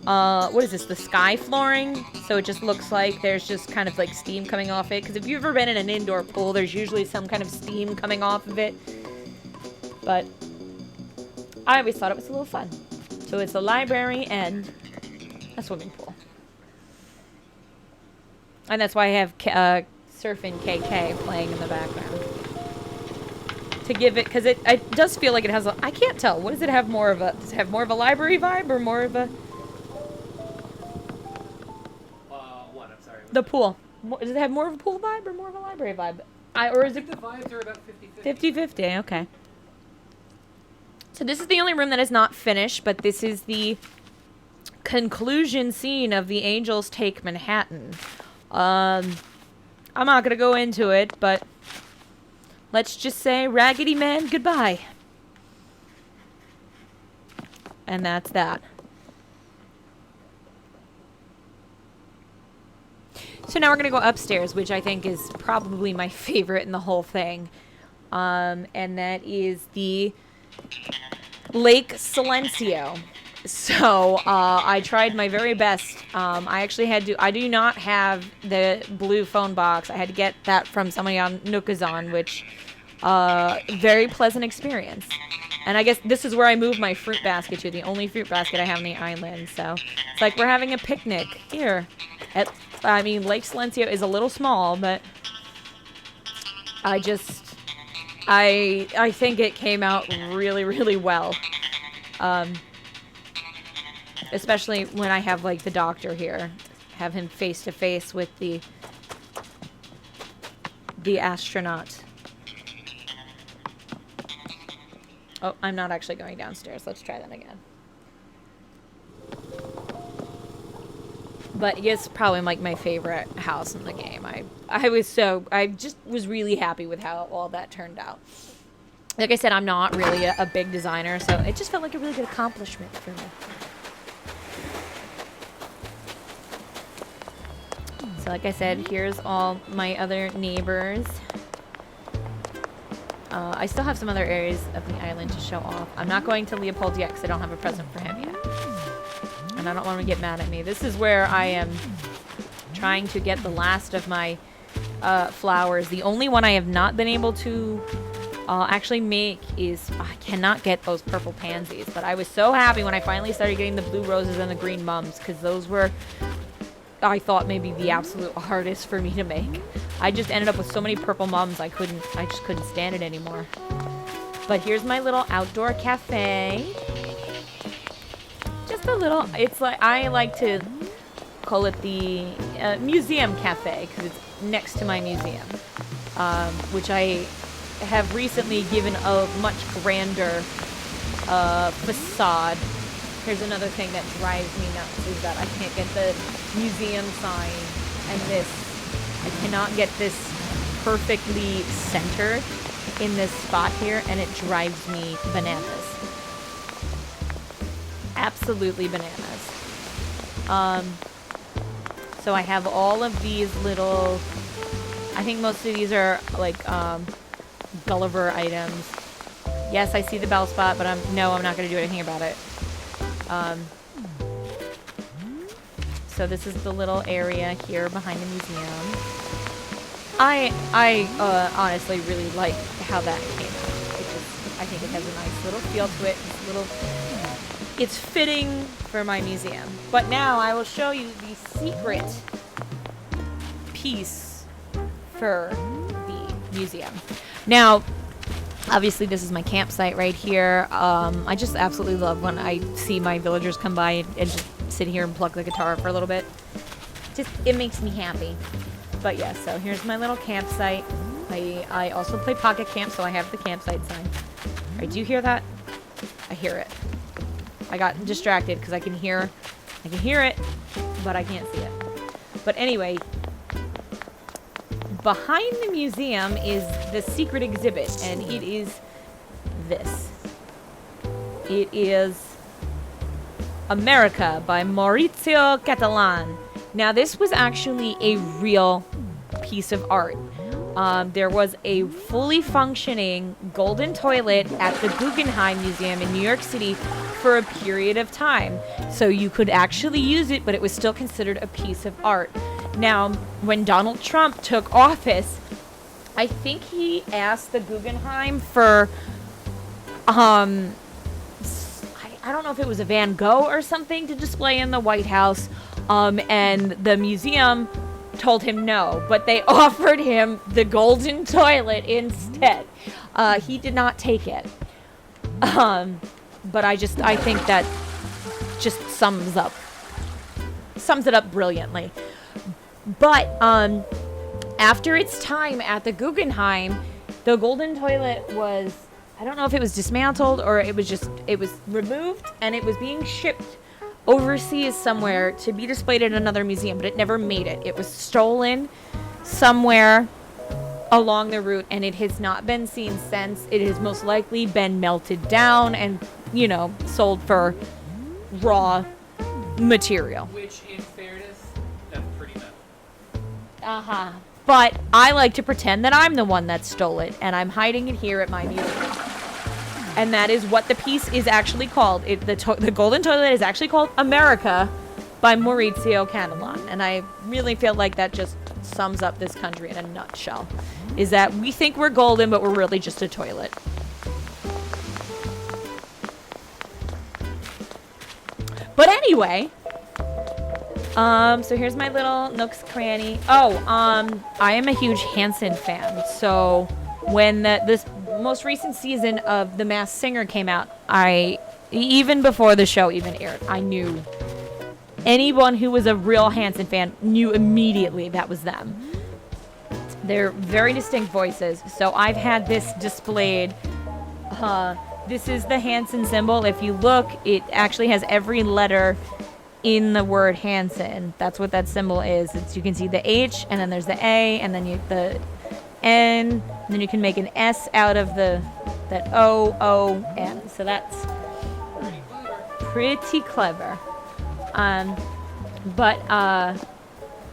what is this, the sky flooring? So it just looks like there's just kind of like steam coming off it. Because if you've ever been in an indoor pool, there's usually some kind of steam coming off of it. But I always thought it was a little fun. So it's a library and a swimming pool. And that's why I have Surfing KK playing in the background. To give it, because it does feel like it has I can't tell. What does it have more of a, does it have more of a library vibe or more of a... What? I'm sorry. The pool. Does it have more of a pool vibe or more of a library vibe? Or is I it think the vibes are about 50-50. 50-50? Okay. So this is the only room that is not finished, but this is the conclusion scene of The Angels Take Manhattan. I'm not going to go into it, but let's just say Raggedy Man goodbye. And that's that. So now we're going to go upstairs, which I think is probably my favorite in the whole thing. And that is the Lake Silencio. So I tried my very best. I actually had to. I do not have the blue phone box. I had to get that from somebody on Nookazon, which very pleasant experience. And I guess this is where I moved my fruit basket to, the only fruit basket I have on the island. So it's like we're having a picnic here. Lake Silencio is a little small, but I think it came out really, really well. Especially when I have, like, the doctor here. Have him face to face with the astronaut. Oh, I'm not actually going downstairs. Let's try that again. But it's probably like my favorite house in the game. I just was really happy with how all that turned out. Like I said, I'm not really a big designer, so it just felt like a really good accomplishment for me. So like I said, here's all my other neighbors. I still have some other areas of the island to show off. I'm not going to Leopold yet because I don't have a present for him yet. And I don't want him to get mad at me. This is where I am trying to get the last of my flowers. The only one I have not been able to actually make is... I cannot get those purple pansies. But I was so happy when I finally started getting the blue roses and the green mums, because those were... I thought maybe the absolute hardest for me to make. I just ended up with so many purple mums I just couldn't stand it anymore. But here's my little outdoor cafe. Just a little, it's like, I like to call it the museum cafe because it's next to my museum, which I have recently given a much grander facade. Here's another thing that drives me nuts is that I can't get the museum sign and this. I cannot get this perfectly centered in this spot here, and it drives me bananas. Absolutely bananas. So I have all of these little, I think most of these are like Gulliver items. Yes, I see the bell spot, but I'm not going to do anything about it. So this is the little area here behind the museum. I honestly really like how that came out. I think it has a nice little feel to it. It's fitting for my museum. But now I will show you the secret piece for the museum. Now, obviously this is my campsite right here. I just absolutely love when I see my villagers come by and just sit here and pluck the guitar for a little bit. It makes me happy. But yeah, so here's my little campsite. I also play Pocket Camp, so I have the campsite sign. Alright, do you hear that? I hear it. I got distracted because I can hear it, but I can't see it. But anyway, behind the museum is the secret exhibit, and it is this. It is America by Maurizio Catalan. Now, this was actually a real piece of art. There was a fully functioning golden toilet at the Guggenheim Museum in New York City for a period of time. So you could actually use it, but it was still considered a piece of art. Now, when Donald Trump took office, I think he asked the Guggenheim for, I don't know if it was a Van Gogh or something to display in the White House, and the museum told him no, but they offered him the golden toilet instead. He did not take it. But I think that just sums it up brilliantly. But after its time at the Guggenheim, the golden toilet was, I don't know if it was dismantled or it was removed and it was being shipped overseas somewhere to be displayed at another museum, but it never made it. It was stolen somewhere along the route, and it has not been seen since. It has most likely been melted down and, sold for raw material. Which, in fairness, that's pretty metal. Uh-huh. But I like to pretend that I'm the one that stole it, and I'm hiding it here at my museum. And that is what the piece is actually called. The golden toilet is actually called America by Maurizio Cantillon. And I really feel like that just sums up this country in a nutshell. Is that we think we're golden, but we're really just a toilet. But anyway, so here's my little Nook's cranny. Oh, I am a huge Hanson fan. So when this most recent season of The Masked Singer came out, even before the show even aired, I knew anyone who was a real Hanson fan knew immediately that was them. They're very distinct voices. So I've had this displayed. This is the Hanson symbol. If you look, it actually has every letter in the word Hanson. That's what that symbol is. You can see the H, and then there's the A, and then the N, and then you can make an S out of that O-O-N. So that's pretty clever. But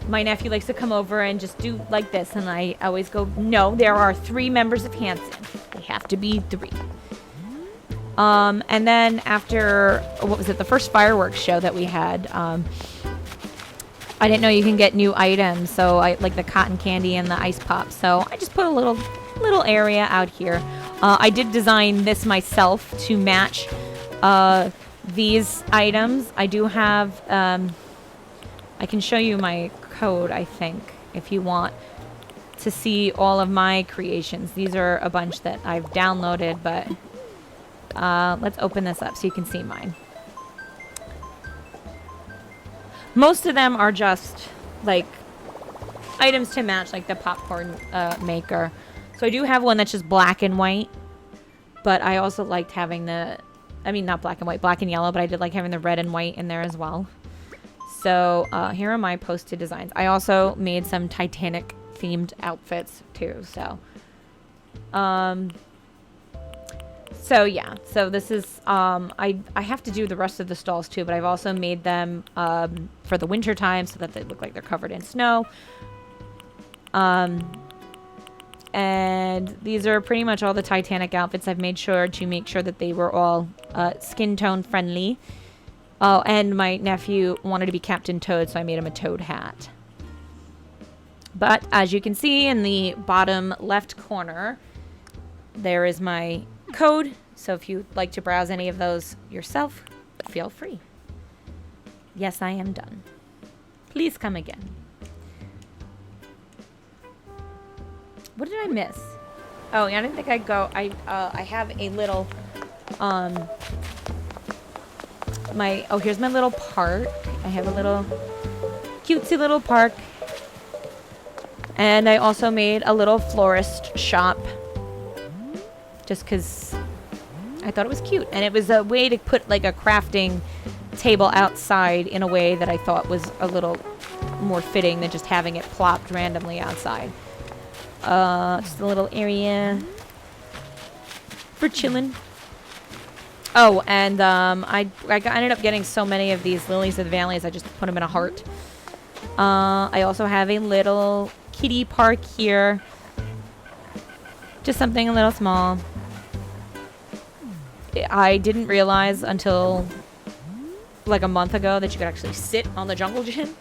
my nephew likes to come over and just do like this, and I always go, no, there are 3 members of Hanson. They have to be 3. And then after, what was it, the first fireworks show that we had, I didn't know you can get new items, so I like the cotton candy and the ice pop, so I just put a little area out here. I did design this myself to match these items. I do have, I can show you my code, I think, if you want to see all of my creations. These are a bunch that I've downloaded, but let's open this up so you can see mine. Most of them are just like items to match, like the popcorn maker. So I do have one that's just black and white, but I also liked having not black and white, black and yellow, but I did like having the red and white in there as well. So here are my posted designs. I also made some Titanic themed outfits too. So yeah, so this is, I have to do the rest of the stalls too, but I've also made them for the winter time so that they look like they're covered in snow. And these are pretty much all the Titanic outfits. I've made sure to make sure that they were all skin tone friendly. Oh, and my nephew wanted to be Captain Toad, so I made him a Toad hat. But as you can see in the bottom left corner, there is my code. So if you'd like to browse any of those yourself, feel free. Yes, I am done. Please come again. What did I miss? Oh, I didn't think I'd go. I have a little, here's my little park. I have a little cutesy little park. And I also made a little florist shop just because I thought it was cute. And it was a way to put like a crafting table outside in a way that I thought was a little more fitting than just having it plopped randomly outside. Just a little area for chilling. Oh, and I ended up getting so many of these lilies of the valleys, I just put them in a heart. I also have a little kiddie park here. Just something a little small. I didn't realize until like a month ago that you could actually sit on the jungle gym.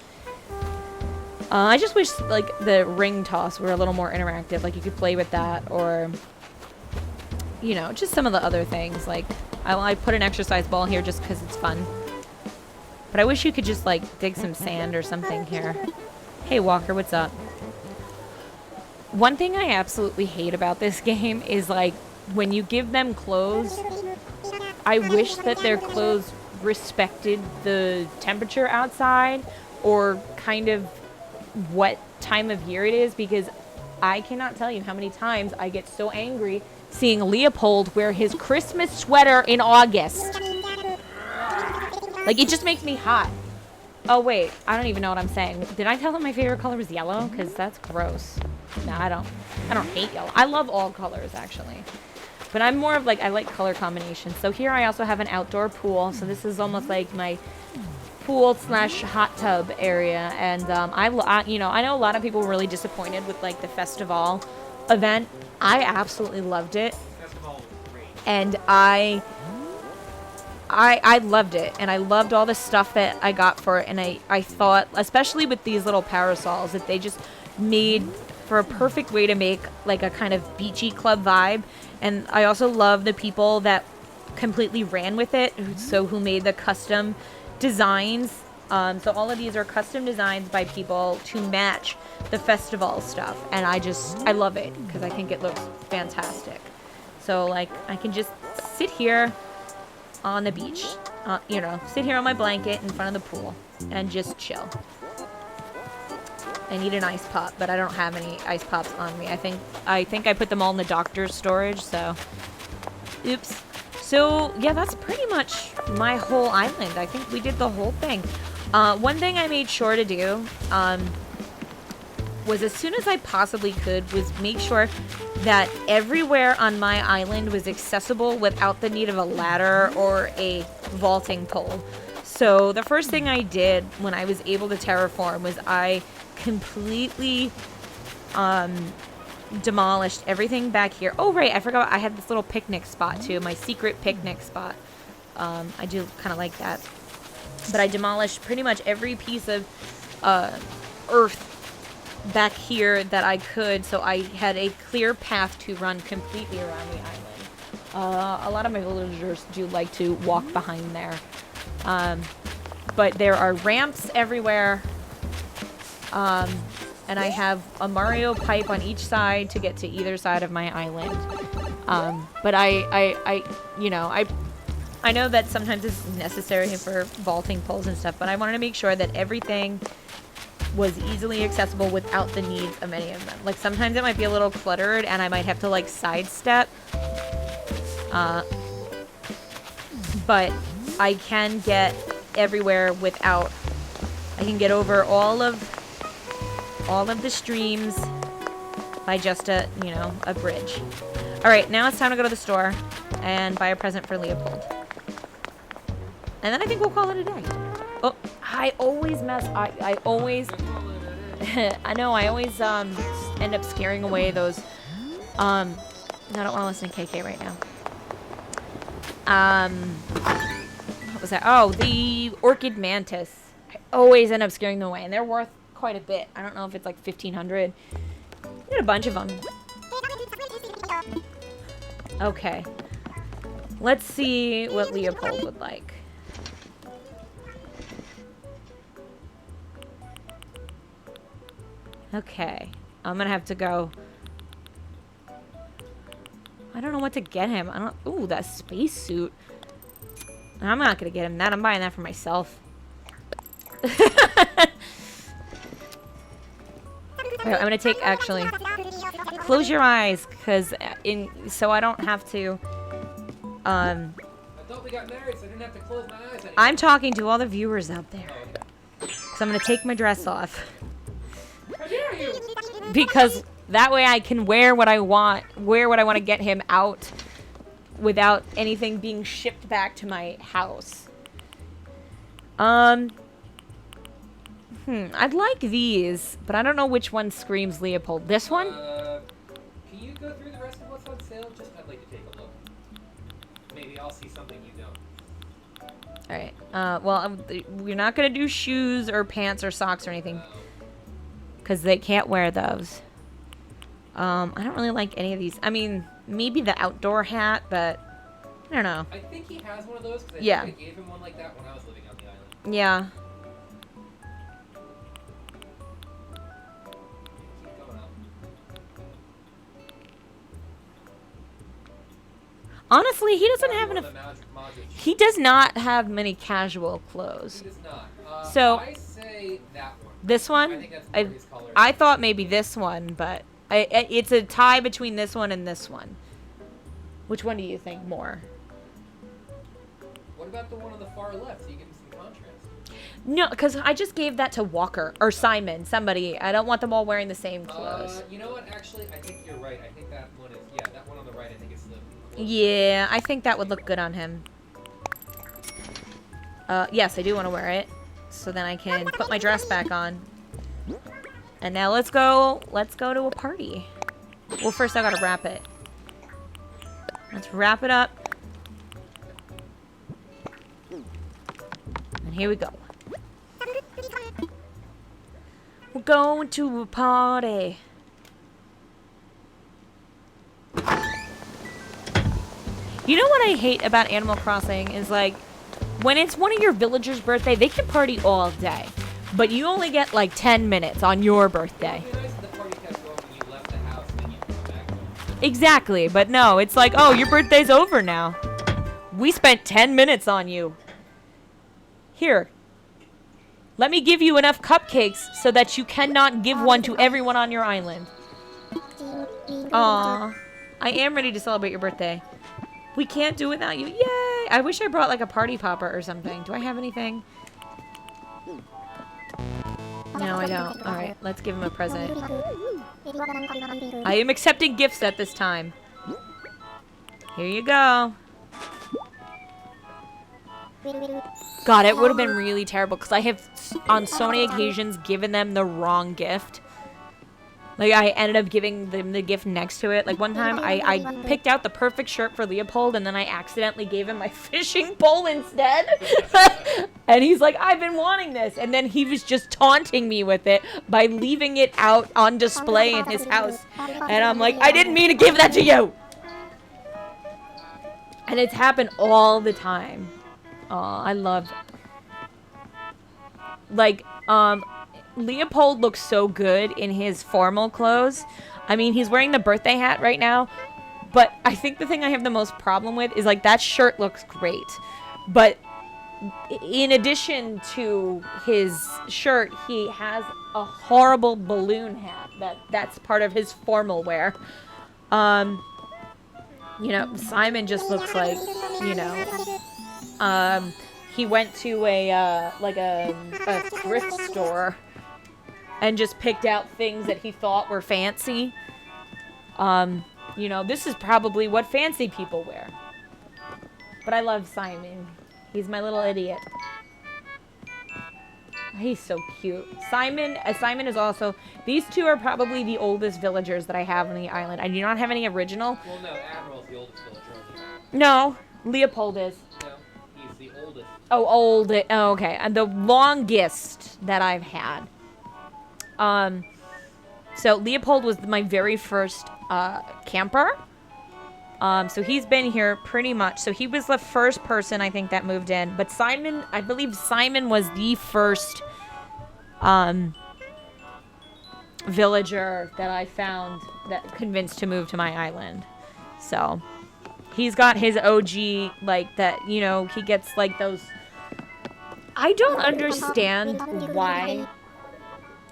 I just wish like the ring toss were a little more interactive. Like you could play with that, or you know, just some of the other things. Like I put an exercise ball here just because it's fun. But I wish you could just like dig some sand or something here. Hey Walker, what's up? One thing I absolutely hate about this game is like when you give them clothes, I wish that their clothes respected the temperature outside or kind of what time of year it is, because I cannot tell you how many times I get so angry seeing Leopold wear his Christmas sweater in August. Like, it just makes me hot. Oh, wait. I don't even know what I'm saying. Did I tell him my favorite color was yellow? Because that's gross. No, I don't hate yellow. I love all colors, actually. But I'm more of, like, I like color combinations. So here I also have an outdoor pool. So this is almost like my pool slash hot tub area, and you know, I know a lot of people were really disappointed with like the festival event. I absolutely loved it, Festival was great. and I loved it, and I loved all the stuff that I got for it, and I thought, especially with these little parasols, that they just made for a perfect way to make like a kind of beachy club vibe. And I also love the people that completely ran with it, who made the custom designs. So all of these are custom designs by people to match the festival stuff, and I love it because I think it looks fantastic. So like I can just sit here on the beach, you know, sit here on my blanket in front of the pool and just chill. I need an ice pop, but I don't have any ice pops on me. I think I put them all in the doctor's storage, so oops. So yeah, that's pretty much my whole island. I think we did the whole thing. One thing I made sure to do was, as soon as I possibly could, was make sure that everywhere on my island was accessible without the need of a ladder or a vaulting pole. So the first thing I did when I was able to terraform was I completely demolished everything back here. Oh right, I forgot I had this little picnic spot too, my secret picnic spot. I do kind of like that. But I demolished pretty much every piece of earth back here that I could, so I had a clear path to run completely around the island. A lot of my villagers do like to walk behind there. But there are ramps everywhere. And I have a Mario pipe on each side to get to either side of my island. But you know, I know that sometimes it's necessary for vaulting poles and stuff, but I wanted to make sure that everything was easily accessible without the needs of any of them. Like sometimes it might be a little cluttered and I might have to like sidestep. But I can get everywhere without, I can get over all of the streams by just a bridge. All right, now it's time to go to the store and buy a present for Leopold. And then I think we'll call it a day. Oh, I always mess. I always. I know. I always end up scaring away those. I don't want to listen to KK right now. What was that? Oh, the orchid mantis. I always end up scaring them away, and they're worth quite a bit. I don't know if it's like 1,500. Get a bunch of them. Okay. Let's see what Leopold would like. Okay. I'm gonna have to go. I don't know what to get him. I don't. Ooh, that spacesuit. I'm not gonna get him that. I'm buying that for myself. I'm gonna take, actually, close your eyes, because so I don't have to. I thought we got married, so I didn't have to close my eyes anymore. I'm talking to all the viewers out there. Oh, okay. So I'm gonna take my dress off. How dare you? Because that way I can wear what I want to get him out without anything being shipped back to my house. I'd like these, but I don't know which one screams Leopold. This one? Can you go through the rest of what's on sale? Just I'd like to take a look. Maybe I'll see something you don't. Alright. Well, we're not going to do shoes or pants or socks or anything, because they can't wear those. I don't really like any of these. I mean, maybe the outdoor hat, but I don't know. I think he has one of those, because Yeah. I think I gave him one like that when I was living on the island. Yeah. Keep going up. Honestly, he doesn't have More enough. than Modric. He does not have many casual clothes. He does not. So- I say that one. This I one? think that's more his color. I thought maybe this one, but it's a tie between this one and this one. Which one do you think more? What about the one on the far left? So you get some contrast. No, because I just gave that to Walker or Simon, somebody. I don't want them all wearing the same clothes. You know what? Actually, I think you're right. I think that one is, yeah, that one on the right, I think it's the closest. Yeah, I think that would look good on him. Yes, I do want to wear it. so then I can put my dress back on. And now let's go to a party. Well, first I gotta wrap it. Let's wrap it up. And here we go. We're going to a party. You know what I hate about Animal Crossing is, like, when it's one of your villagers' birthday, they can party all day. But you only get, like, 10 minutes on your birthday. Exactly, but no, it's like, oh, your birthday's over now. We spent 10 minutes on you. Here. Let me give you enough cupcakes so that you cannot give one to everyone on your island. Aw. I am ready to celebrate your birthday. We can't do it without you. Yay! I wish I brought like a party popper or something. Do I have anything? No, I don't. Alright, let's give him a present. I am accepting gifts at this time. Here you go. God, it would have been really terrible because I have on so many occasions given them the wrong gift. Like, I ended up giving them the gift next to it. Like, one time, I picked out the perfect shirt for Leopold, and then I accidentally gave him my fishing pole instead. And he's like, I've been wanting this. And then he was just taunting me with it by leaving it out on display in his house. And I'm like, I didn't mean to give that to you. And it's happened all the time. Aw, I love... Like, Leopold looks so good in his formal clothes. I mean, he's wearing the birthday hat right now. But I think the thing I have the most problem with is, like, that shirt looks great. But in addition to his shirt, he has a horrible balloon hat. That's part of his formal wear. You know, Simon just looks like, you know, he went to a thrift store and just picked out things that he thought were fancy. You know, this is probably what fancy people wear. But I love Simon. He's my little idiot. He's so cute. Simon is also... These two are probably the oldest villagers that I have on the island. I do not have any original. Well, no, Admiral's the oldest villager on the island. No, Leopold is. No, he's the oldest. Oh, old. Oh, okay. And the longest that I've had. So Leopold was my very first camper. So he's been here pretty much. So he was the first person, I think, that moved in. But Simon, I believe Simon was the first villager that I found that convinced to move to my island. So he's got his OG, like, that, you know, he gets, like, those... I don't understand why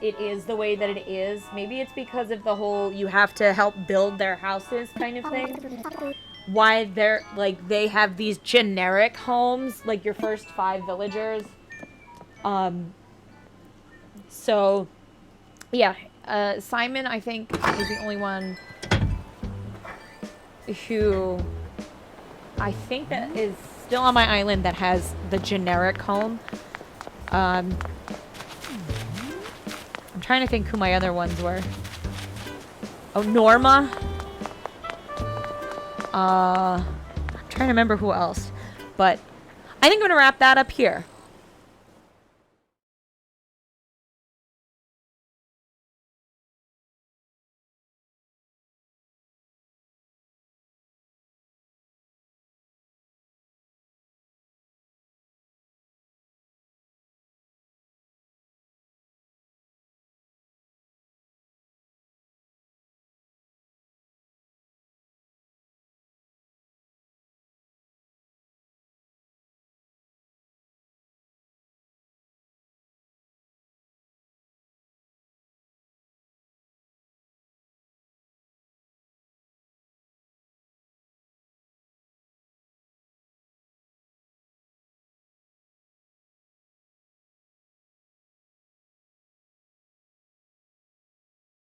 it is the way that it is. Maybe it's because of the whole you have to help build their houses kind of thing. Why they're, like, they have these generic homes, like your first 5 villagers. So, yeah, Simon, I think, is the only one who I think that is still on my island that has the generic home. I'm trying to think who my other ones were. Oh, Norma. I'm trying to remember who else. But I think I'm going to wrap that up here.